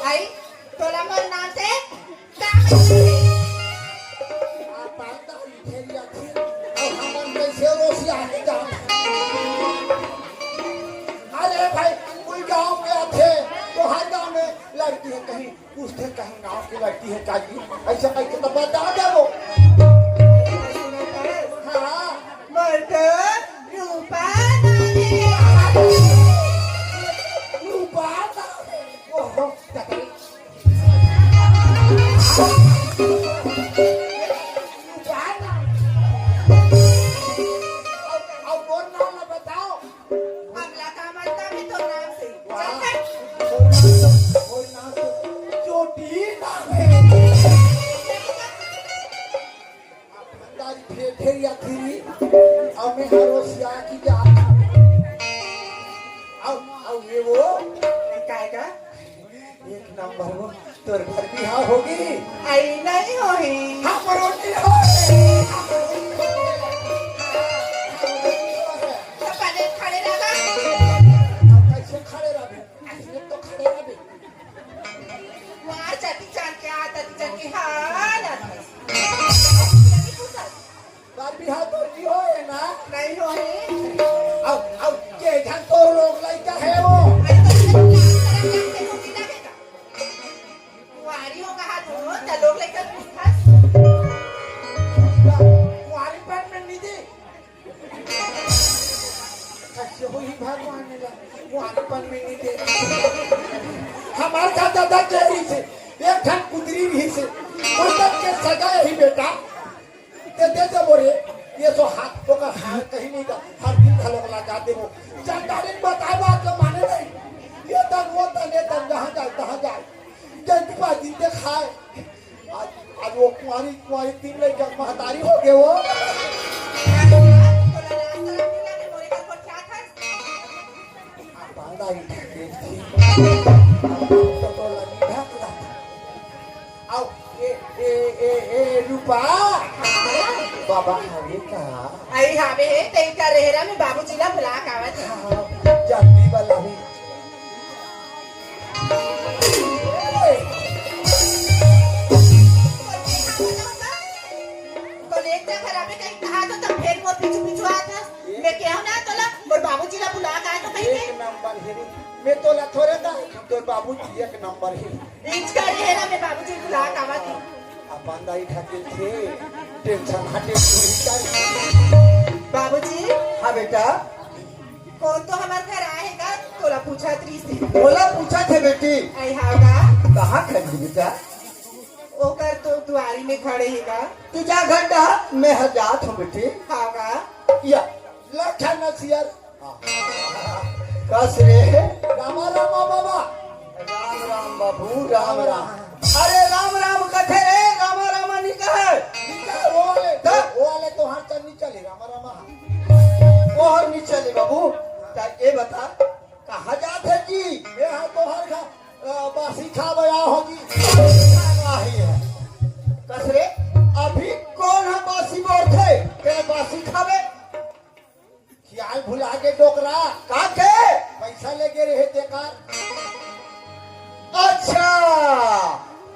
आई तोला मोर नाम से का अरे भाई कोई गांव में थे तो हर गांव में लड़की है, कहीं पूछते कहीं गांव की लड़की है काजी, ऐसा कहीं तो बता दे वो। हाँ मर्द रूपा नानी रूपा ना ओहो तकरी रूपा ना अब कौन नाम है बताओ। हमला का मरता भी तो नाम से और नाम तो चोटी नाम है। भंडारी फेरिया थी अब मैं हरोसिया की जा अब ये वो काएगा एक नंबर वो तोर घर बिहार होगी। आई नहीं होही हम रोटी हो तो पहले खड़े रहा अब कैसे खड़े रहे, ऐसे तो खड़े रहे। वहाँ चटी चान के आता चटी के हाँ ना घर बिहार तो नहीं होए ना। नहीं होही अब के ढंग तो लोग लड़का है वो। वारी होगा हाथ हो तो लोग लेकर कुंवारी पैर में नहीं दी। कैसे हुई भगवान ने कुंवारी पैर में नहीं दे। हमारे साथ दादा चेहरी से एक ढंग कुदरी भी से कोई तक के सजा ही बेटा दे बोरे ये तो हाथ पकड़ हाथ कहीं नहीं का हर दिन खलो वाला जाते हो जानकारी बताए बात तो माने नहीं। ये तक वो तने तक जहाँ जाए तहाँ जाए जल्दी बात दिन खाए। आज वो कुंवारी तीन लड़के महतारी हो गए वो। बांधा ही ठाके थी। तो लगी ढाक आओ ए रूपा बाबा हवे का आई हावे है तेई का रेहरा में बाबूजी ला बुला कावत जाती वाला भी तो लेक जा खराबे कहीं कहा तो तब फिर मोर पीछू पीछू आता मैं कहूं ना तोला मोर बाबूजी ला बुला का तो कहीं एक नंबर है मैं तो ला थोड़े का तो बाबूजी एक नंबर है। इंच का रेहरा में बाबूजी बुला कावत बांधा ही ठाके थे टेंशन हटे चाहिए। बाबूजी हाँ बेटा कौन तो हमार घर आएगा तोला पूछा त्री से बोला पूछा थे बेटी आई हावगा कहाँ खड़ी बेटा ओकर तो दुआरी में खड़े हैगा तू जा घर डा मैं हजात हूँ बेटी। हावगा या लखन नसियर कस रे रामा रामा बाबा राम राम बाबू राम राम। अरे राम राम कथे रे रामा रामा नहीं कहे क्या बोले तो हमार अच्छा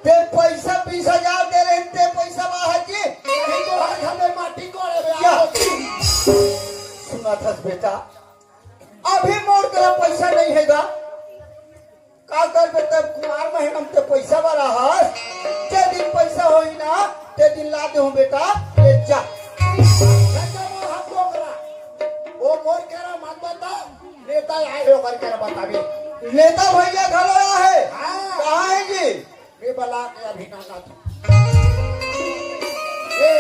ते पैसा 20,000 दे रहे ते पैसा बाहर जी नहीं तो हर हमें माटी कोड़े में क्या? आओ सुना था बेटा अभी मोर तेरा पैसा नहीं हैगा का कर बेटा कुमार महीना में ते पैसा बड़ा है जे दिन पैसा होई ना ते दिन ला दे बेटा ले जा अच्छा वो हम डोकरा वो मोर केरा मत बता नेता आए हो करके बताबी नेता भैया घर आया है हाँ। कहाँ है जी ये बला के अभी ना था ये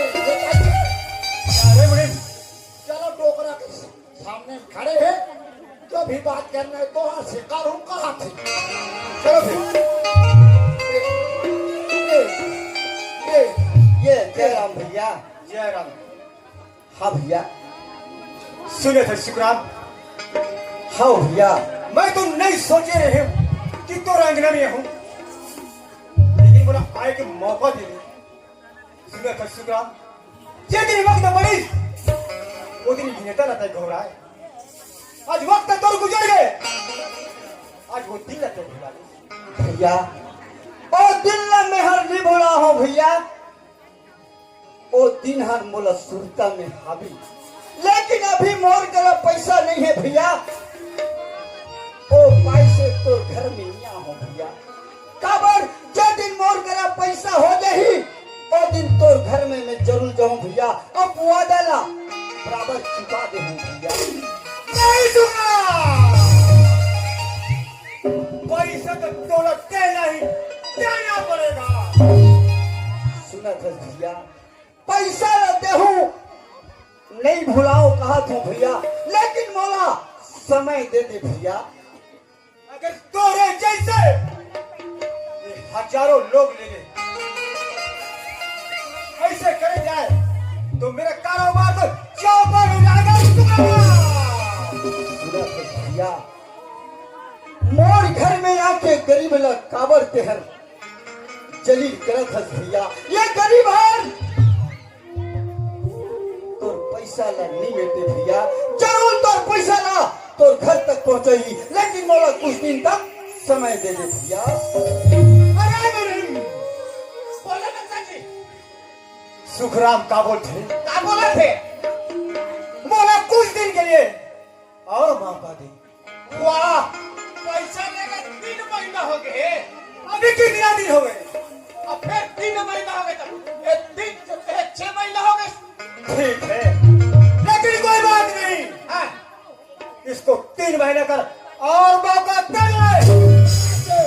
अरे बड़े चलो डोकरा के सामने खड़े हैं जो भी बात करना है तो हाँ शिकार हूँ कहाँ थे चलो फिर ये जय राम भैया जय राम। हाँ भैया सुने थे शुक्रान, हाँ भैया मैं तो नहीं सोचे रहे हूं कि तो रंगना में हूं, लेकिन बोला आए के मौका दे दे। सुने थे शुक्रान, जे दिन वक्त बड़ी वो दिन नेता रहता है घबराए। आज वक्त तो गुजर गए, आज वो दिन रहते घबरा भैया ओ दिन में हर नहीं बोला हूँ भैया ओ दिन हर मोला सुरता में हावी लेकिन अभी मोर करा पैसा नहीं है भैया ओ पैसे तो घर में ही हूँ भैया काबर जो दिन मोर करा पैसा हो जाही ओ दिन तो घर में मैं जरूर जाऊँ भैया अब वादा ला बराबर चुका दे हूँ भैया नहीं दूंगा। पैसा तो दौलत के नहीं देना पड़ेगा। सुना था भैया पैसा लेते हूँ नहीं भुलाओ कहा तू भैया लेकिन मोला समय दे दे भैया अगर तोरे जैसे ये हजारों लोग ले गए ऐसे करे जाए तो मेरा कारोबार तो चौपट हो जाएगा। सुना था भैया मोर घर में आके गरीब लोग काबर तेहर जलील करत हस भैया ये गरीब है तोर पैसा ला नहीं मिलते भैया जरूर तोर पैसा ला तोर घर तक पहुंचाई लेकिन मोला कुछ दिन तक समय दे दे भैया अरे बोलो नंदा जी सुखराम का बोल थे क्या बोला थे बोला कुछ दिन के लिए और मौका दे। वाह पैसा लेकर 3 महीना हो गए अभी कितना दिन हो गए? अब फिर 3 महीना हो गए तब ये 6 महीना हो गए। ठीक है लेकिन कोई बात नहीं, हाँ इसको 3 महीना कर और मौका दे दे।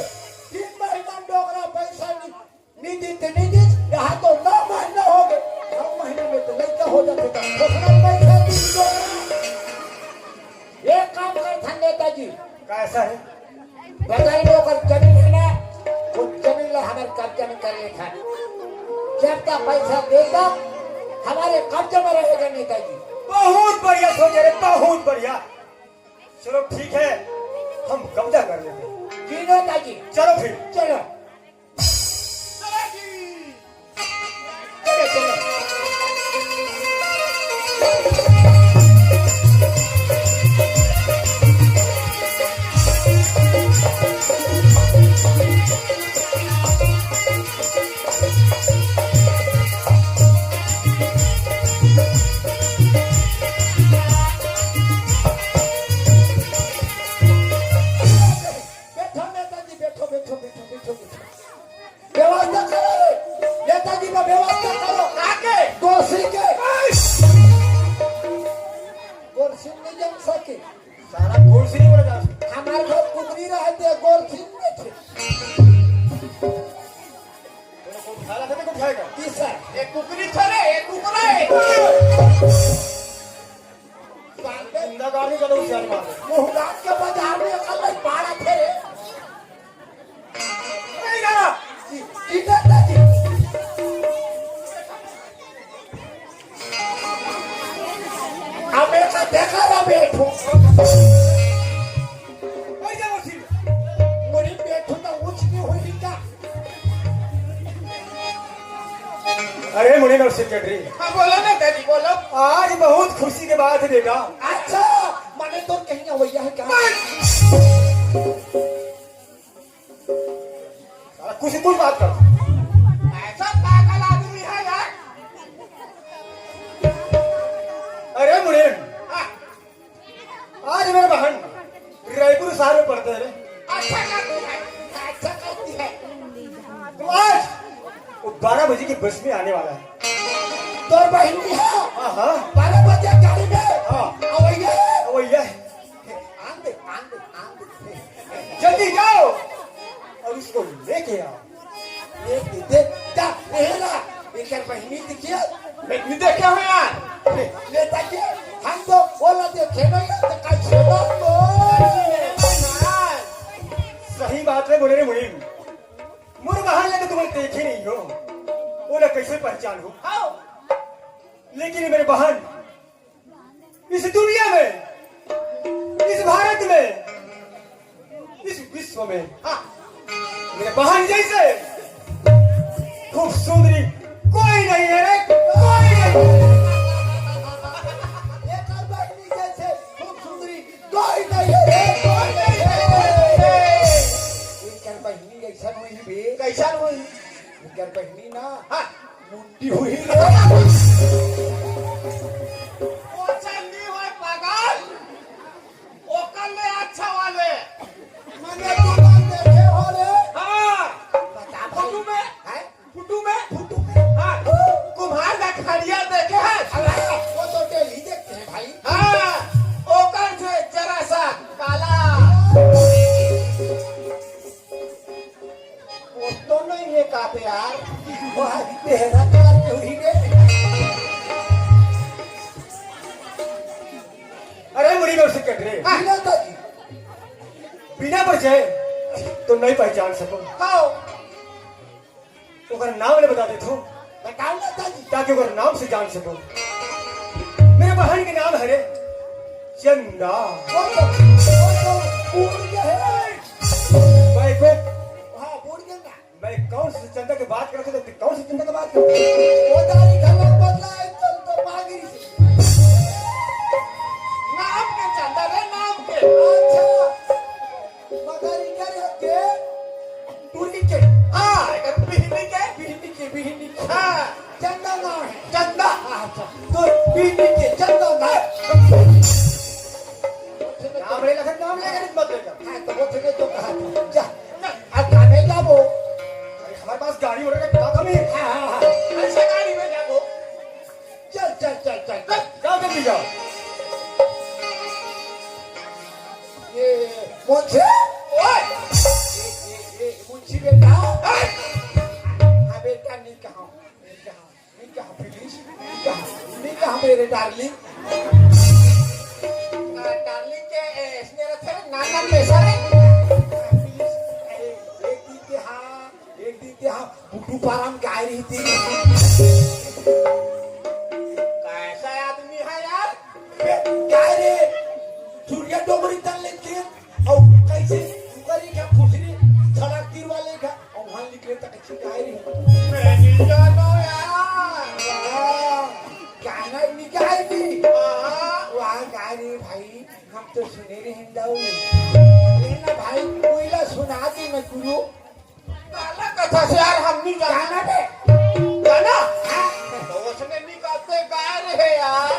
3 महीना डोकरा पैसा नहीं देते नहीं दी यहाँ तो 9 महीना हो गए 9 महीने में तो लड़का हो जाते था डोकरा पैसा दी डोकरा एक काम कर था नेताजी कैसा है? बताइए डोकर जमीन है ना वो जमीन ला हमारे कब्जे में कर ले था जब तक पैसा देगा हमारे कब्जे में रहेगा नेताजी बहुत बढ़िया सोचे रे, बहुत बढ़िया। चलो ठीक है हम कब्जा कर लेते हैं। जी नेताजी चलो फिर चलो चलो चलो बैठो नेताजी बैठो बैठो बैठो बैठो बैठो व्यवस्था करो नेताजी का व्यवस्था करो आके दोषी के गोरसिंह नहीं जम सके सारा कुर्सी नहीं बोला जा सकता। हमारे घर कुदरी रहते गोरसिंह नहीं थे तेरे को उठाना था तो उठाएगा। तीसरा एक कुकरी थरे एक कुकरा है जिंदा गाड़ी चलो उसे मार दे। मुहगात के बाजार में कल पाड़ा थे रे नहीं गाना जी नेताजी हमें का देखा ना बैठो ऐसे मसीह मुड़ी बैठो तो उच नहीं हुई का अरे मुनीनर सेक्रेटरी, हाँ बोलो नंदा जी बोलो आज बहुत खुशी के बात है बेटा। अच्छा मैंने तो कहीं वैया है क्या अरे मुनीम, हाँ, आज मेरे बहन रायपुर शहर में पढ़ते हैं। अच्छा करती है, अच्छा करती है। तो आज वो 12 बजे की बस में आने वाला है। तोर बहन की है हाँ हाँ 12 बजे गाड़ी में हाँ, अवैया वो यह है। आन दे जल्दी जाओ और उसको लेके आओ। दे जा लेला इनकर बहनी दिखिए नहीं देखे हो यार। लेता के हम तो बोला देखे नहीं तो कैसे ना तो सही बात है बोले रे मुनीम, मुर बहन लगे तुम्हें देखे नहीं हो, बोला कैसे पहचान हो। हाँ, लेकिन मेरे बहन इस दुनिया में, इस भारत में, इस विश्व में हाँ, मेरे बहन जैसे खूब सुंदरी कोई नहीं है रे, कोई नहीं। एक और बहनी जैसे खूब सुंदरी कोई नहीं है कोई नहीं है इनकर बहनी कैसा हुई बे कैसा हुई? इनकर बहनी ना हाँ, मुंडी हुई रे वो चंदी हुए पागल, वो कर ले अच्छा वाले। मैंने दुकान देखे हो रे हाँ, बता फुटू में, है फुटू में, फुटू में हाँ, कुम्हार का खड़िया देखे है। अरे वो तो डेली देखते हैं भाई हाँ, ओकर जो जरा सा काला, वो तो नहीं है कापे यार वो तेरा कलर क्यों ही रे अरे मुनीम और सिकट रे, बिना तो बिना परिचय तो नहीं पहचान सको। हाँ, ओकर नाम ले बता देता हूँ बताओ ना ताजी ताकि ओकर नाम से जान सको। मेरे बहन के नाम है रे चंदा। वो तो पूरी है मैं को हाँ पूरी ना मैं कौन से चंदा की बात करता हूँ, तो कौन से चंदा की बात करता हूँ? वो दाढ़ी कलर बदला है तो मांगी से नाम के चंदा रे, नाम के। अच्छा मगर इधर के पूरी के हाँ, एक बिजली के, बिहनी के हाँ, चंदा नाम है चंदा। अच्छा तो बिहनी के चंदा नाम नाम रे लखन नाम लेकर मत लेकर। हाँ तो वो फिर तो कहा था जा अब गाने जाबो अरे हमारे पास गाड़ी हो रहा है, कमी है। हाँ हाँ हाँ ऐसे गाड़ी में जाओ। चल चल चल चल चल जाओ जल्दी जाओ। ये मुझे ओए, ये मुझे बेटा ओए, हाँ बेटा निकाह प्लीज निकाह मेरे डार्लिंग डार्लिंग के इसने रखे नाना पैसा रे। एक दिन के हाँ बुटू पाराम गाय रही थी कैसा आदमी है यार? गाय रे सूर्य डोमरी तन लेते और कैसे सुकरी का फुसरी धड़क तीर वाले का और वहां निकले तक अच्छी गाय रही मैं नहीं जानो यार। गाना निकाय भी हाँ, वहाँ गाय रे भाई हम तो सुने रहे हिंदाऊ लेना भाई कोईला सुना दी मैं गुरु काला कथा से यार हम नहीं गाना जाना। बे गाना? तो उसने निकालते गा रहे यार।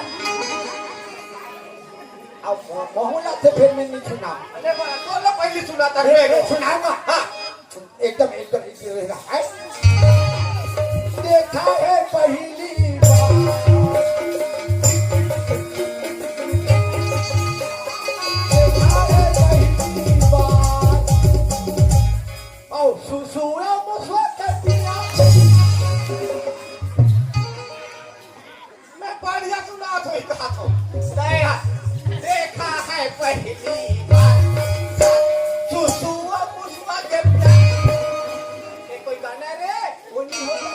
अब मोहल्ला से फिर मैं नहीं सुना अरे बड़ा तो लो पहले सुनाता मैं है। सुनाऊंगा हाँ, एकदम रहेगा है देखा है पहली बार देखा है पहली बार और सुसुरा मुसवा कर दिया मैं बढ़िया सुना तो ही कहा तो। देखा है पहली बार सुसुआ मुसवा के प्यार। ये कोई गाना रे? वो नहीं होगा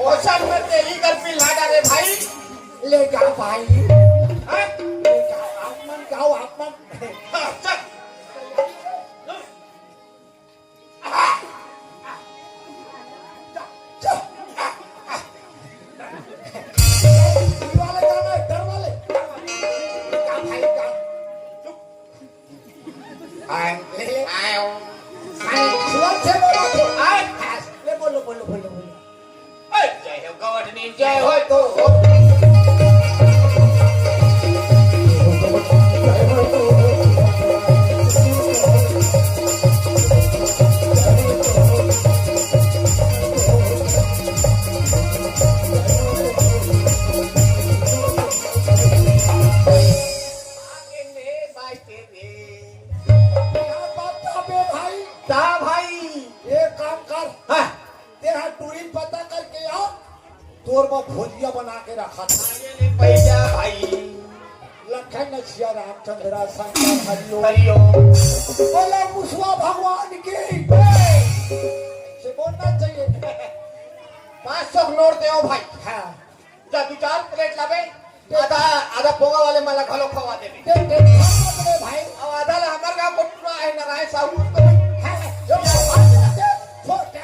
ओछन में तेरी कर पिला रे भाई। ले जा भाई हाँ? ले जा आपमन गाओ आपमन हाँ, चल। वाले गाना डर वाले का भाई का आयो। सुन से बोलो तो आय। ले बोलो बोलो बोलो बोलो ओए, जय हो गवटनी जय हो तो तोर बा भोजिया बना के रखा था पैसा भाई लखन नचिया रामचंद्रा शंकर हरिओ हरिओ बोला मुसवा भगवान की से बोलना चाहिए 500 नोट दे भाई हाँ जा 2-4 प्लेट लावे आधा आधा पोगा वाले मला घलो खवा देबे दे भाई अब आधा ला हमर गांव कोटरा है नारायण साहू हाँ जो छोटे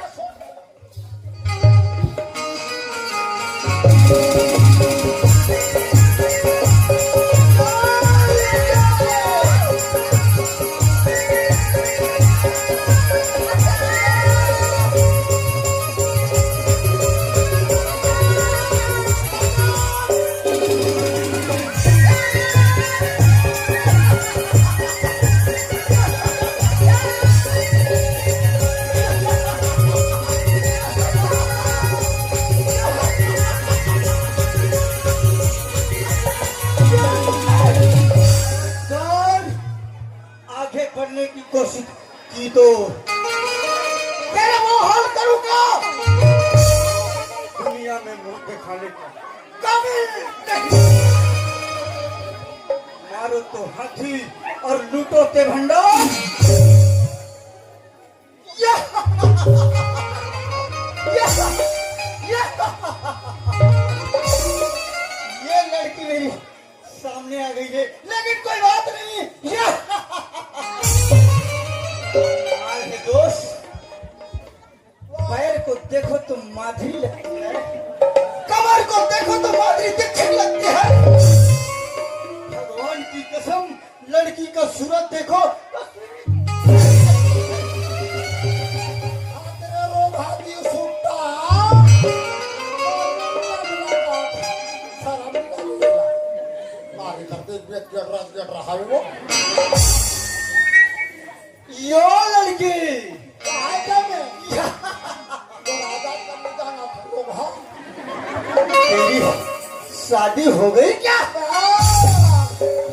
आगे बढ़ने की कोशिश की तो तेरा वो हाल करूंगा दुनिया में मुंह दिखाने का कभी नहीं मारो तो हाथी और लूटो के भंडार ये लड़की मेरी सामने आ गई है लेकिन कोई बात नहीं अरे दोस्त पैर को देखो तो माधुरी लगती है कमर को देखो तो माधुरी दिखने लगती है भगवान की कसम लड़की का सूरत देखो तेरा रो भागी सुनता मारे करते गेट रहा है वो यो लड़की तेरी शादी हो गई क्या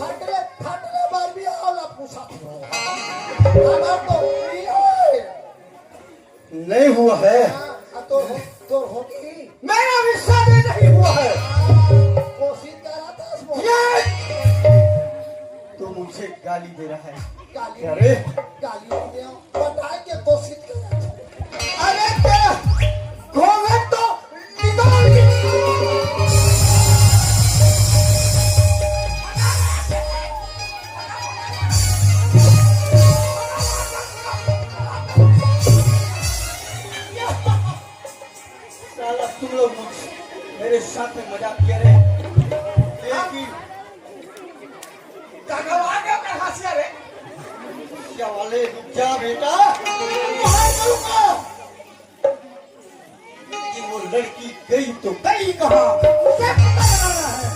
फटले बार भी आवला पूछा नहीं हुआ है तो होगी मेरा भी शादी नहीं हुआ है कोशिश कर रहा था तो मुझे गाली दे रहा है गाली अरे गाली बताए के कोशिश कर रहा था अरे तेरा घोंघट तो निकाल के साला तुम लोग मेरे साथ में मजाक किया रहे लेकिन काका आगे अपना हंसिया रे क्या वाले रुक जा बेटा लेकिन वो लड़की गई तो गई कहाँ उसे पता लगाना है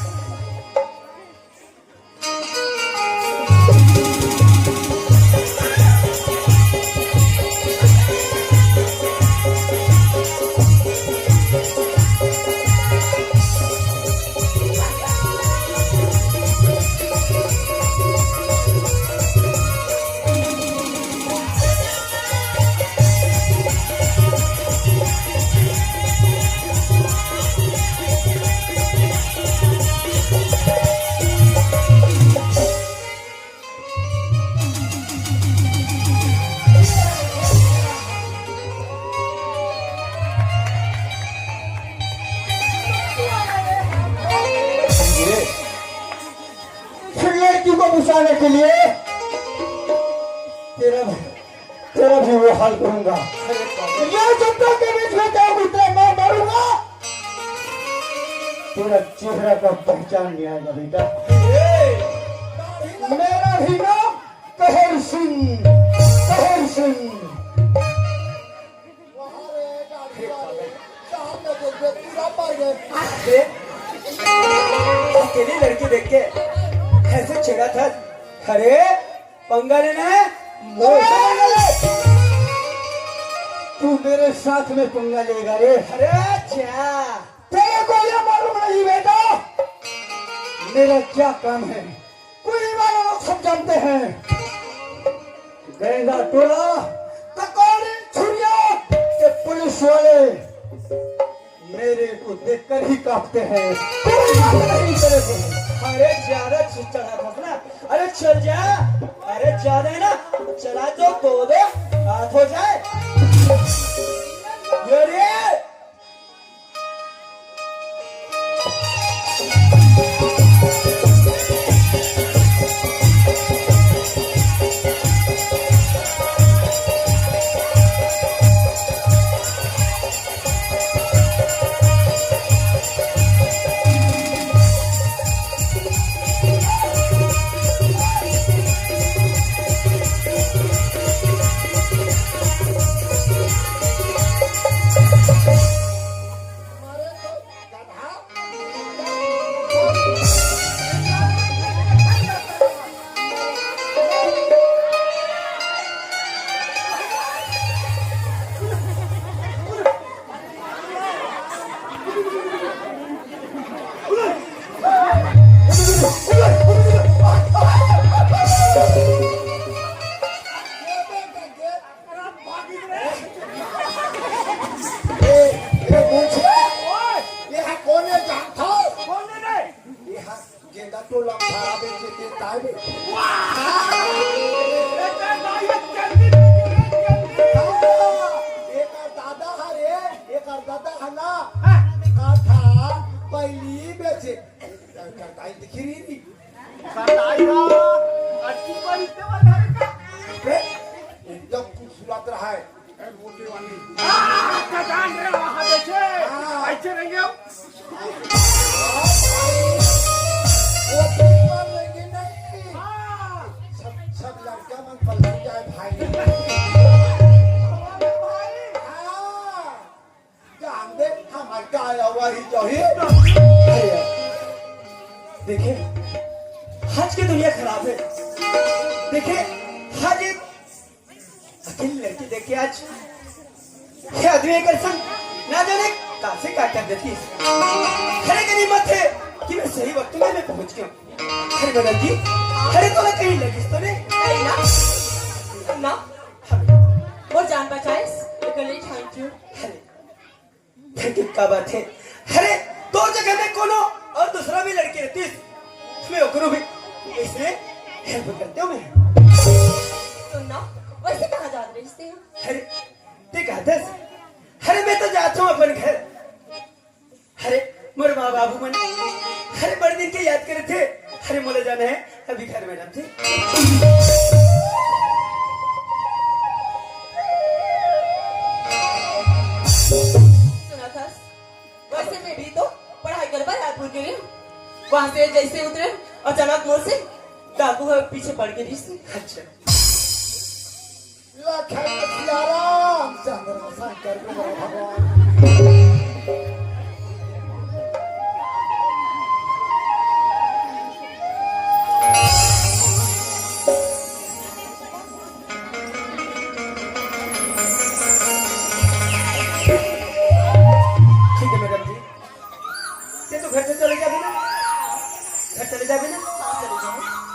घुसाने के लिए तेरा भी वो हाल करूंगा ये शब्दों के बीच में क्या उतरे मैं मारूंगा तेरा चेहरा का पहचान नहीं आएगा बेटा मेरा भी नाम कहर सिंह कहर सिंह वहाँ रे गाड़ी वाले सामने देख कब मर गए? अरे, अकेली लड़की देख के ऐसे चिढ़ा था। अरे पंगा लेना है तू मेरे साथ में पंगा लेगा रे? अरे अच्छा तेरे को ये मालूम नहीं बेटा मेरा क्या काम है? कोई वाले लोग सब जानते हैं। गैंगा टोला तकोरी छुरिया के पुलिस वाले मेरे को देखकर ही कांपते हैं। कोई बात नहीं तेरे को। अरे ज्यादा चढ़ा था ना। अरे चल जा। अरे ज्यादा है ना चला तो दो हाथ हो जाए। अरे एकदम खूबसूरत रहा है। वो पेपर लेंगे नहीं। सब लड़का मन पर लग जाए भाई। जान दे हमारे का आया हुआ ही जो ही। देखिए आज की दुनिया खराब है। देखिए आज एक अकेली लड़की देखे आज ये आदमी एक संग ना जाने कहां से क्या कर देती है। खड़े की हिम्मत है कि मैं सही वक्त में मैं पहुंच गया। अरे बदल जी अरे तो ना कहीं लगी तो नहीं ना ना और जान बचाए इकले थैंक यू। अरे थैंक यू क्या बात है। अरे दो जगह में कोनो और दूसरा भी लड़की रहती है मैं ओकरो भी इसलिए हेल्प करते हो मैं। सुनना वैसे कहाँ जा रहे हो? अरे देख आदर्श अरे मैं तो जाता हूँ अपन घर। अरे मोर माँ बाबू मन अरे बड़े दिन के याद करे थे। अरे मोले जाना है अभी घर में थे। सुना था वैसे मैं भी तो पढ़ाई करवा रायपुर के लिए वहां से जैसे उतरे अचानक मोड़ से डाकू है पीछे पड़ के रिश्ते। अच्छा सियाराम चंद्र शंकर भगवान। ठीक है मैडम जी ये तो घर से चले जाबे ना। घर चले जाबे ना।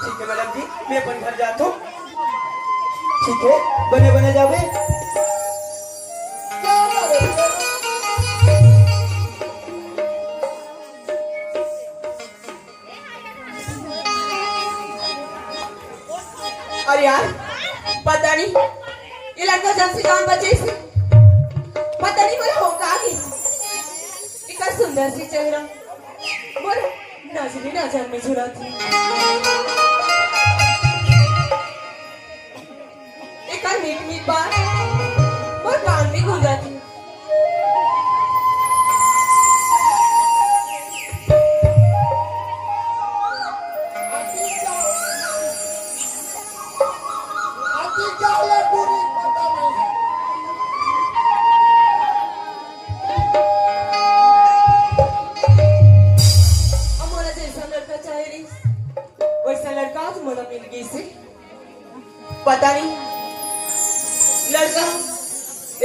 ठीक है मैडम जी मैं अपन घर जाता हूँ। ठीक है बने बने जावे। अरे यार पता नहीं ये लड़का जब से जान बचे से पता नहीं बोला होगा आगे इतना सुंदर सी चेहरा बोलो नाजरी ना जान में झुरा थी एक मीठ मीठ बात और कान में गूंजा थी। पता नहीं लड़का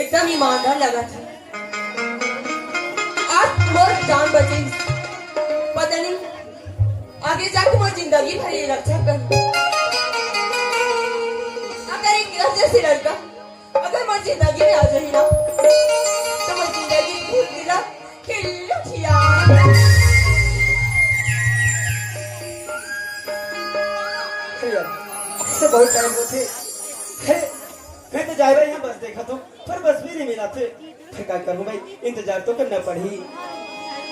एकदम ईमानदार लगा था। आज मोर जान बची, पता नहीं आगे जाके मोर जिंदगी भर ये रक्षा कर। अगर एक जैसे लड़का अगर मोर जिंदगी में आ जाए ना तो मोर जिंदगी भूल दिला खिल उठिया। से बहुत टाइम होते फिर तो जा रहे हैं बस देखा तो पर बस भी नहीं मिला थे फिर क्या करूं भाई इंतजार तो करना पड़ी।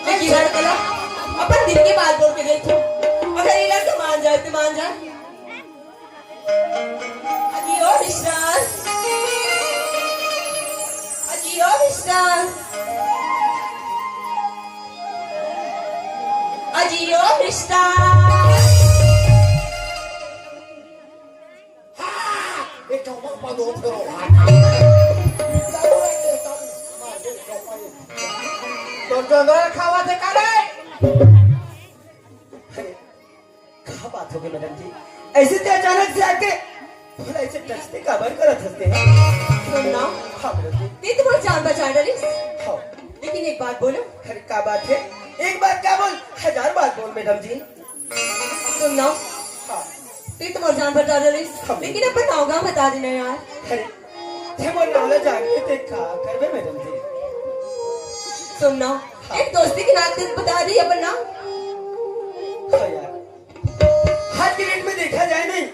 लेकिन लड़का अपन दिल की बात बोल के देखो, अगर ये लड़का मान जाए तो मान जाए। अजियो विश्राम, अजियो विश्राम, अजियो विश्राम। एक चौपा पा दो करो तो जंगल खावा थे काले। क्या बात हो गई मैडम जी, ऐसे तो अचानक से आके भला ऐसे टचते का बर करत हंसते हैं। सुनना, हाँ मैडम जी, ती तुम्हारी जान बचा डाली, हाँ लेकिन एक बात बोलो। अरे क्या बात है, एक बात क्या बोल, हजार बात बोल मैडम जी। सुनना, हाँ ती तुम्हारी जान बचा डाली, हाँ। लेकिन अपन नावगांव बता देना यार। अरे थे वो नाला जानते थे क्या करबे मैडम जी। सुनना, एक दोस्ती के नाते बता दी अपन नाम। हाँ यार, आज के डेट में देखा जाए नहीं,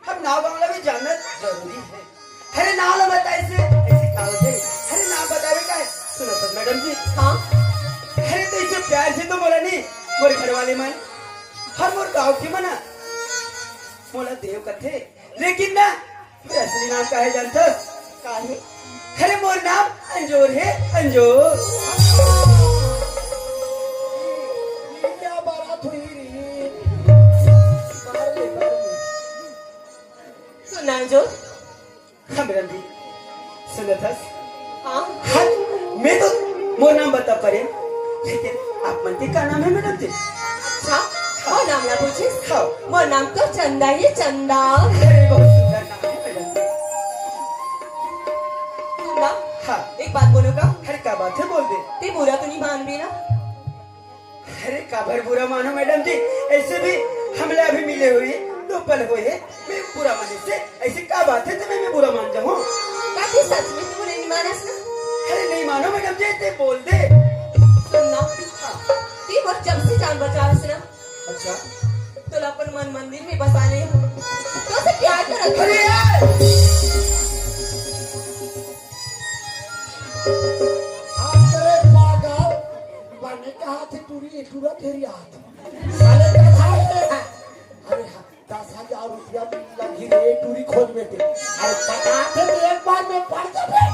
हम नाव बांग्ला भी जानना जरूरी है। अरे नाव ना बताए से ऐसे क्या होते, अरे नाव बतावे का है। सुनो तो मैडम जी, हाँ, अरे तो इसे प्यार से तो बोला नहीं, मोर घर वाले मन हर मोर गाँव की मना मोला देव कथे, लेकिन ना मेरा असली नाम का है जानता का है? अरे मोर नाम अंजोर है, अंजोर। क्या बारात हुई रे सुनना जो, हाँ मैडम जी सुनो थस, हाँ, हाँ मैं तो मोर नाम बता परे, लेकिन आप मनते का नाम है मैडम जी। अच्छा, वो नाम ना पूछे। हाँ वो नाम तो चंदा ही चंदा। अरे बहुत सुंदर नाम है मैडम जी। सुनना, हाँ एक बात बोलो का, अरे क्या बात है बोल दे। ते बुरा तो नहीं मान भी ना? अरे काबर बुरा मानो मैडम जी, ऐसे भी हमले अभी मिले हुए 2 पल हुए हैं, मैं बुरा माने से ऐसे क्या बात है तुम्हें मैं बुरा मान जाऊँ। काफी सच में तुम नहीं मानस ना? अरे नहीं मानो मैडम जी, ते बोल दे। सुनना, हाँ ती वो जब से जान बचावे से ना, अच्छा, तो अपन मन मंदिर में बसाने हो तो से प्यार कर अरे यार आप तेरे पागल बने का हाथ है टूरी टूरा तेरी हाथ साले का था। अरे 10,000 रुपया लगी रे टूरी खोज में थे। अरे पता थे तो एक बार में पड़ जाए।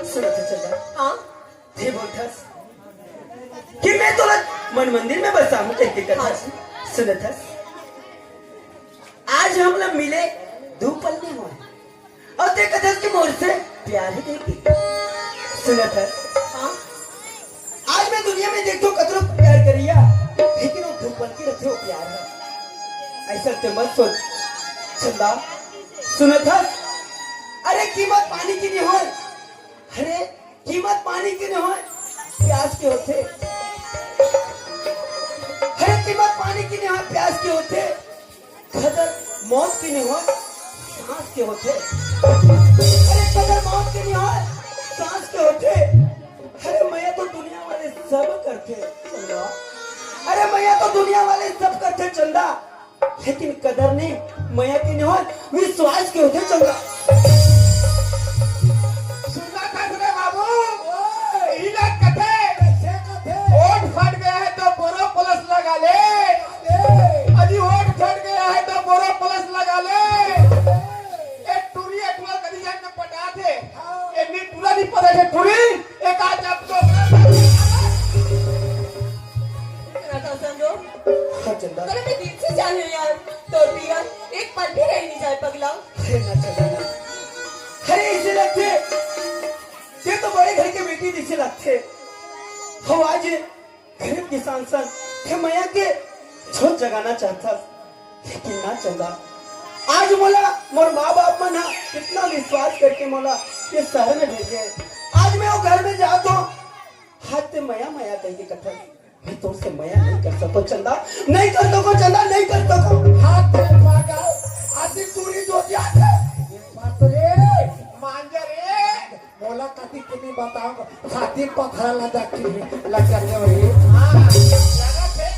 सुनो तो चल हाँ, ये बोलथस कि मैं तो मन मंदिर में बसा हूँ कहते हाँ। कथा। सुनो थस, आज हम लोग मिले 2 पल में हुए और देखा था कि मोर से प्यार ही देखी। सुनो थस, हाँ, आज मैं दुनिया में देखो कतरो प्यार करिया, लेकिन वो 2 पल की रखे हो प्यार है ऐसा ते मत सोच चंदा। सुनो थस, अरे कीमत पानी की नहीं हो, अरे कीमत पानी की नहीं हो, प्यास के होते। अरे कीमत पानी की नहीं हो, प्यास के होते। कदर मौत की नहीं हो, सांस के होते। अरे कदर मौत की नहीं हो, सांस के होते। अरे मैं तो दुनिया वाले सब करते चंदा, अरे मैं तो दुनिया वाले सब करते चंदा, लेकिन कदर नहीं मैं की नहीं हो, विश्वास के होते चंदा। सुनना था रे बाबू, इलाज कथे ओट फट गया है तो बोरो प्लस लगा ले। अजी ओट फट गया है तो बोरो प्लस लगा ले। एक टूरी एक टूरा कदी जान में पटा थे, एक नी टूरा नहीं पड़े थे टूरी, एक आज अब तो सुना था समझो। हाँ चंदा, अरे मैं दिल से जाने यार, तो भी यार एक पल भी रह नहीं जाए पगला। अरे ना चंदा ना, अरे इसे लगते ये तो बड़े घर के बेटी जैसे लगते हो। आज गरीब किसान सन थे मैया के छोट जगाना चाहता, लेकिन ना चंदा आज मोला मोर माँ बाप मन कितना विश्वास करके मोला ये शहर में भेजे। आज मैं वो घर में जा तो हाथ मया मया कह के कथा मैं तो से मया नहीं कर सको चंदा, नहीं कर सको चंदा, नहीं कर सको। हाथ मांगा आदि दूरी जो जाते बात रे मांजर रे मोला कभी तुम्हें बताओ छाती पथरा लगा के रे। हां लगा थे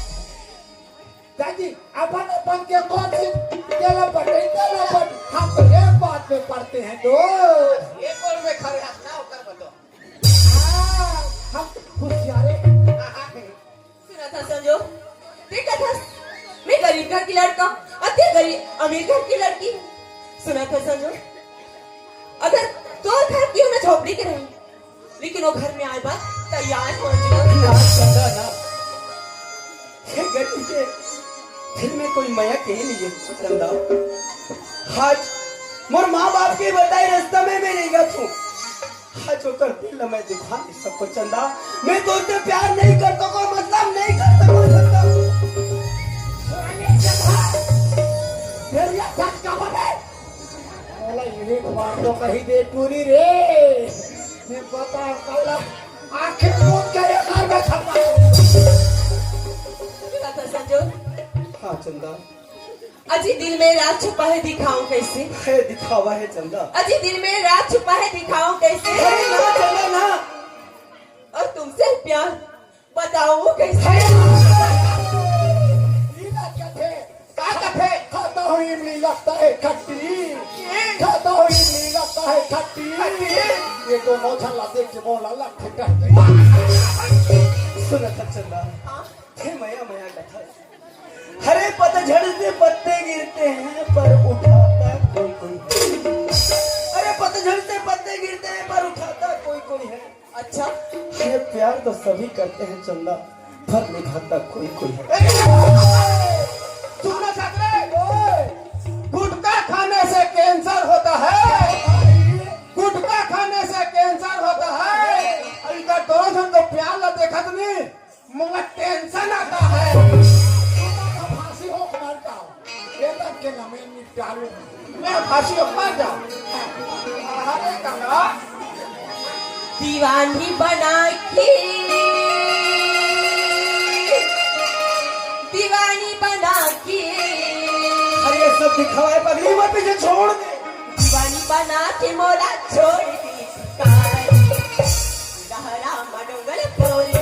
दादी अपन अपन के कौन सी तेला पटे तेला पट हम तो एक बात में पढ़ते हैं दो एक और में खड़े हंसना होकर बतो। हां हम खुशियारे सुना था संजो, देखा था मैं गरीब घर की लड़का और ते गरीब अमीर घर की लड़की। सुना था संजो, अगर तो घर की ना झोपड़ी के रही लेकिन वो घर में आए बात तैयार हो जाए ना चंदा ना ये गरीब के दिल में कोई माया कहीं नहीं है चंदा। आज मोर माँ बाप के बताए रास्ता में मैं नहीं गया हूँ। आज होकर दिल मैं दिखा नहीं सको चंदा, मैं तो उससे प्यार नहीं कर सको, मतलब नहीं कर सको चंदा। तेरिया सच का बने मोला ये बात तो कही दे टूरी रे ये बता कल आखिर कौन करे घर में छपा। सुना था संजो, हाँ चंदा अजी दिल में रात छुपा है दिखाऊं कैसे, है दिखावा है चंदा। अजी दिल में रात छुपा है दिखाऊं कैसे, अरे ना चंदा ना, और तुमसे प्यार बताऊं कैसे। लीला कथे का कथे खाता हूँ इमली लगता है खट्टी खाता हूँ इमली लगता है खट्टी ये तो मौसला देख के बोला लगते खट्टी। सुना था चंदा थे मया मया कथा। हरे पतझड़ से पत्ते गिरते हैं पर उठाता कोई कोई है। अरे पतझड़ से पत्ते गिरते हैं पर उठाता कोई कोई है। अच्छा ये प्यार तो सभी करते हैं चंदा, पर निभाता कोई कोई है। सुनना चाहते गुटखा खाने से कैंसर होता है, गुटखा खाने से कैंसर होता है। इधर दोनों जन तो प्यार ला देखा तो नहीं मुझे टेंशन आता है। फांसी हो मर जाओ ये तक के ना मैं निपटालू मैं फांसी हो मर जाओ। अरे काका दीवानी बना के दीवानी बना के अरे ये सब दिखावा है पगली, मत पीछे छोड़ दे। दीवानी बना के मोला छोड़ दी लहरा मनोगल फोड़ दी।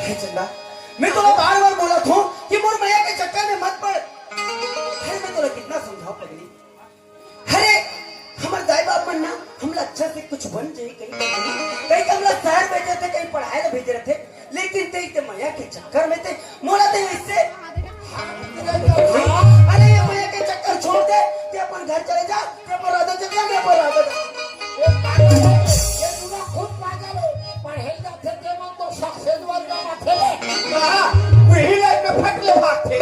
हे चंदा, मैं तो बार बार बोला था कि मोर मैया के चक्कर में मत पड़। तो कितना समझाओ पगली। अरे हमारे दाई बाप बनना हमला अच्छा से कुछ बन जाए, कहीं हमला शहर भेजे थे, कहीं पढ़ाए ला भेजे थे, लेकिन ते माया के चक्कर में थे मोड़ा थे इससे। अरे ये माया के चक्कर छोड़ दे, ते अपन घर चले जा, ते अपन राधा चले जा, मैं अपन राधा जा। ये तूने खुद पागल है, पढ़े जाते थे मन तो सक्सेस वाल का माथे वही लाइन में फट ले भागते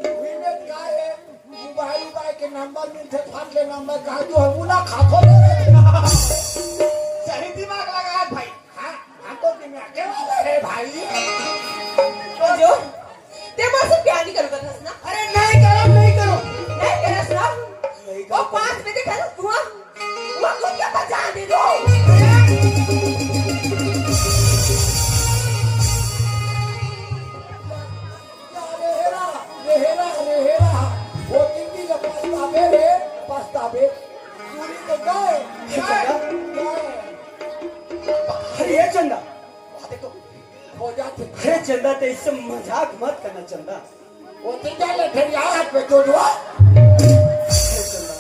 वही में क्या है मोबाइल के नंबर मिलते फट ले नंबर कहा जो है मुला खातो सही दिमाग लगा भाई। हाँ हाँ तो दिमाग के वाले है भाई तो जो ते मुझसे प्यार नहीं करोगे ना? अरे नहीं करो, नहीं करो, नहीं करस ना? वो 5 मिनट पहले वो खुद क्या बचा दे दो। रेहेरा वो जिंदगी का पछतावे पूरी तो गए अरे ये चंदा, देखो हो जाते अरे चंदा ते इससे मजाक मत करना चंदा। वो तीजा ले फिर यार हाथ पे जो अरे चंदा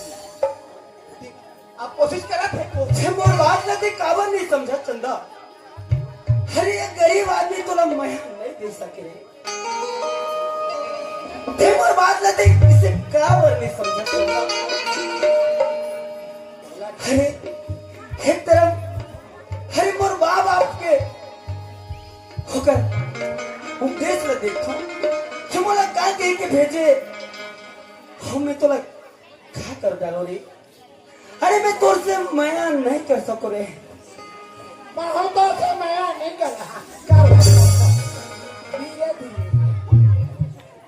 आप कोशिश करा थे मुझे मोर बात न थी, काबर नहीं समझा चंदा। अरे ये गरीब आदमी तोला माया नहीं दे सके, ते मोर बात न थी, इसे काबर नहीं समझा चंदा। अरे एक तरफ अरे मोर बाप आपके होकर उपदेश ल देखो कि मोला का कह के भेजे, हमें तोला क्या कर डालो रे। अरे मैं तोर से माया नहीं कर सको रे। बहुत से मैं नहीं कर रहा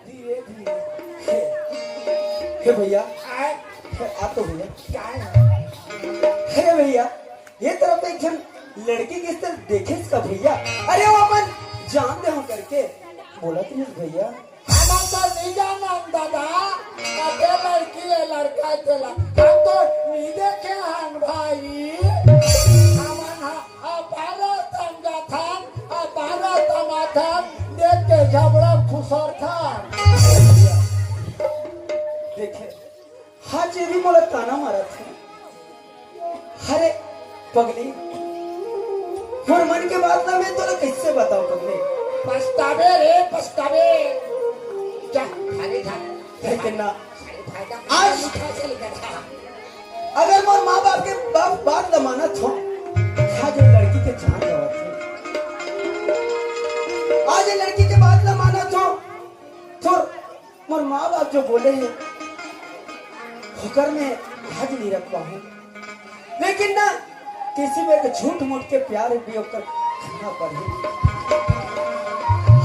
धीरे धीरे हे भैया, आए आप तो भैया, क्या है हे भैया, ये तरफ एक जन लड़की किस तरह देखे इसका भैया। अरे वो अपन जान दे हम करके बोला कि नहीं भैया। हम तो नहीं जाना दादा अबे लड़की है लड़का चला हम तो नहीं देखे हन भाई हम अपारा तंगा था अपारा तना था देख के झबड़ा खुसर था देखे हाँ जी भी मोला ताना मारा था। अरे पगली मोर मन के बात ना मैं तोला कैसे बताऊं पगली। पछतावे रे पछतावे जा खाली जा लेकिन ना आज से लेकर था अगर मोर माँ बाप के बात जमानत हो, आज ये लड़की के जान जावा थे, आज ये लड़की के बात जमानत हो तो मोर माँ बाप जो बोले हैं होकर मैं आज नहीं रख पाऊं, लेकिन ना किसी में एक झूठ मूठ के प्यार भी होकर करना पड़े।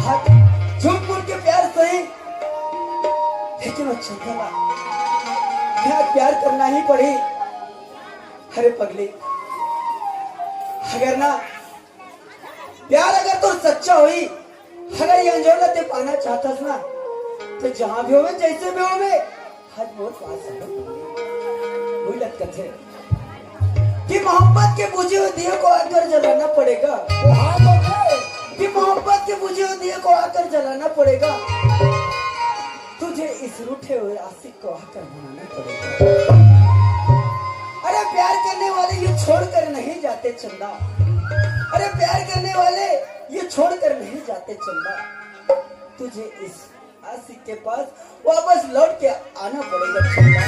हाँ झूठ मूठ के प्यार सही, लेकिन वो चंदला प्यार करना ही पड़े। अरे पगली अगर ना प्यार अगर तो सच्चा हुई, अगर ये अंजोला ते पाना चाहता ना तो जहां भी होवे जैसे भी होवे आज बहुत पास वही लगता थे कि मोहब्बत के बुझे हुए दिए को आकर जलाना पड़ेगा। कि मोहब्बत के बुझे हुए दिए को आकर जलाना पड़ेगा, तुझे इस रूठे हुए आशिक को आकर बनाना पड़ेगा। अरे प्यार करने वाले ये छोड़कर नहीं जाते चंदा, अरे प्यार करने वाले ये छोड़कर नहीं जाते चंदा, तुझे इस आशिक के पास वापस लौट के आना पड़ेगा चंदा।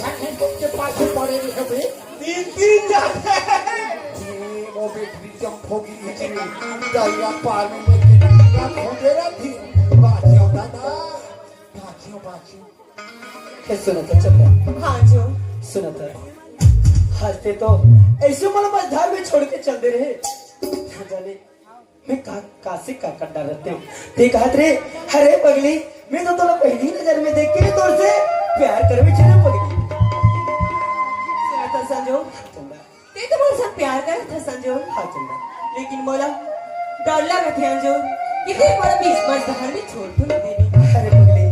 छाके के पाछे पड़े रहे बे तीन जाते वो बेटी जंप होगी इतनी दरिया पार में क्या खोदे रही बाजियों दादा बाजियों ए सुनो तो चल हाँ जो सुनो तो हंसते तो ऐसे मन मझधार में छोड़ के चलते रहे ना जाने मैं कासे का कड्डा रहते हूँ ते कहत रे अरे पगली मैं तो तोला पहली नजर में देख के तोर से प्यार करवे छे पगली सुना था संजोग चंदा ते तो मोर से प्यार करत था संजोग हाँ चंदा लेकिन मोला डर लगा था अंजोग कितने बड़ा बीच मझधार में छोड़ तो नहीं देनी अरे पगली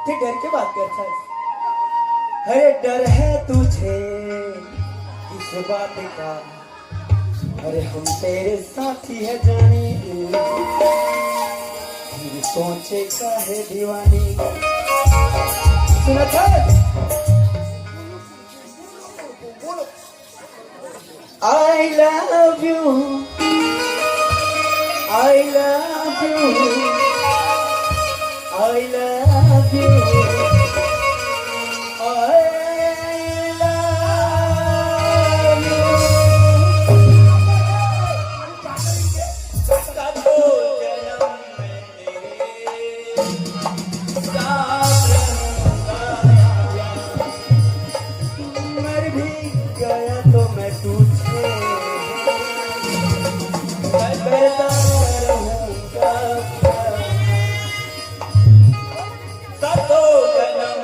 ते डर के बात करता है अरे डर है तुझे किस बात का अरे हम तेरे साथी है जानी फिर सोचे का है दीवानी सुना था I love you I love you I love you मर भी गया तो मैं तुझे करता रहूंगा सातों जन्म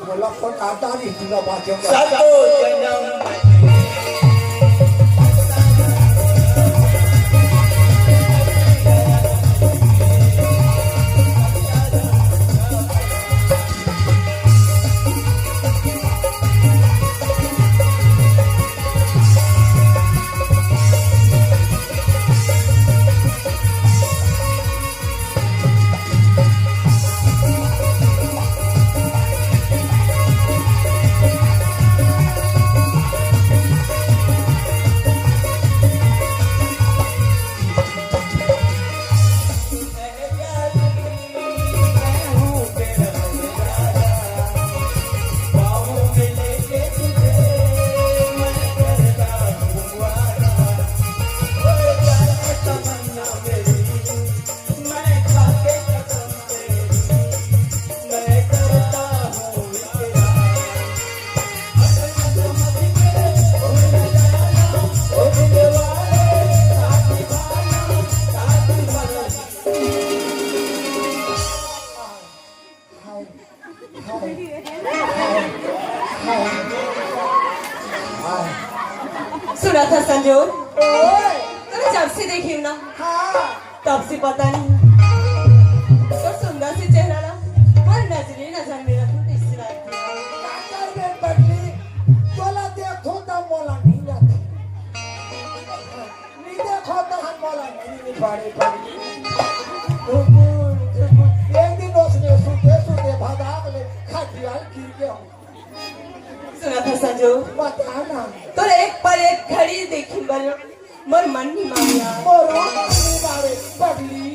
बोला पर आता नहीं तुझा बाजियों सातों जन्म सुना था संजोग तो जब से देखी हूँ ना तब से पता नहीं तो सुंदर से चेहरा ना और नजरे नजर मेरा तो इस रात काकर में पगली बोला देखो तो बोला नहीं जाती नहीं देखो तो हम बोला नहीं पड़े पगली एक दिन उसने सुते भाग ले खटियाल गिर गया सुना था संजोग बता ना तो एक पर एक घड़ी देखी बनो मोर मन नहीं मानिया मोरो नहीं मारे पगली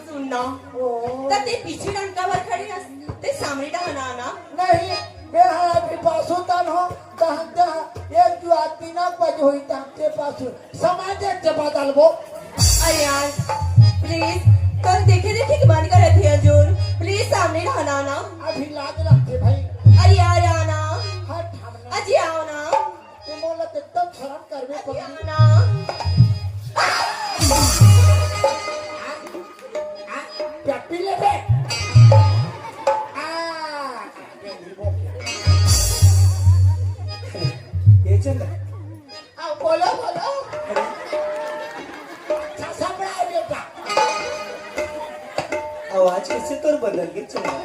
सुनना ओ तब ते पीछे डंका पर खड़ी हस ते सामने डहनाना नहीं मेरा अभी पास होता न हो कहता एक जो आदमी ना बज हुई था ते पास समाज के बदल वो अरे यार प्लीज कल देखे देखे कि मन कर रहे थे अंजूर प्लीज सामने डहनाना अभी लाज लगते भाई अरे यार आना हट हमने अजी आओ ना ते मोला ते एकदम शर्म करवे अजी पगली आओ ना पप्पी ले बे ये चंदा आ बोलो बोलो सबड़ा बेटा आवाज कैसे तोर बदल गई चंदा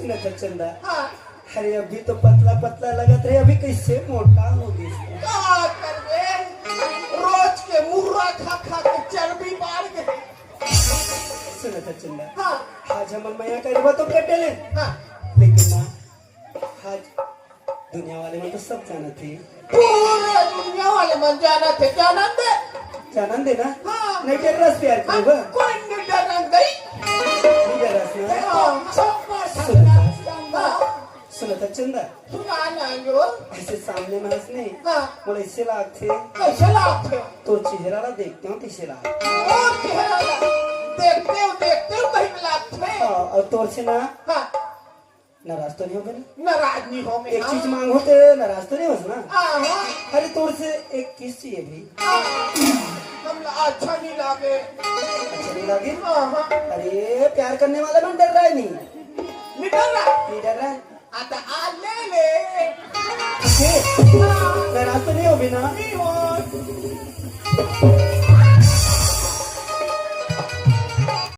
सुना था चंदा, हाँ अरे अभी तो पतला पतला लगत रहे, अभी कैसे मोटा हो गई? का करबे रोज के मुर्रा खा खा के चर्बी बढ़ गई। सुना था चंदा, हाँ आज हमर मैया करवा तो कट ले, हाँ लेकिन ना आज दुनिया वाले में तो सब जाना थी, पूरे दुनिया वाले मन जाना थे जानन दे। जानन दे ना। हाँ। नहीं तेरे रस प्यार हाँ, करेगा, कोई नहीं डरन गई। नहीं रस ना। हाँ, सब पर संगा संगा सुना था चंदा, सुनाना जो ऐसे सामने में हंसने हाँ मुझे ऐसे लागते, कैसे लागते तो चेहरा ला देखते हो कैसे लाग। और चेहरा देखते हो कहीं लागते। हाँ, और तोर से ना हाँ नाराज तो नहीं होगा ना? नाराज नहीं हो मैं। एक चीज मांगो तो नाराज तो नहीं हो ना? हाँ हाँ अरे तोर से एक किस चाहिए भी? हम अच्छा नहीं लागे। अच्छा नहीं लगे? हाँ हाँ अरे प्यार करने वाला मन डर रहा है नहीं? निकल रहा नहीं डर रहा है? आता आ ले ले। ठीक है? नाराज तो नहीं हो भी ना? नहीं हो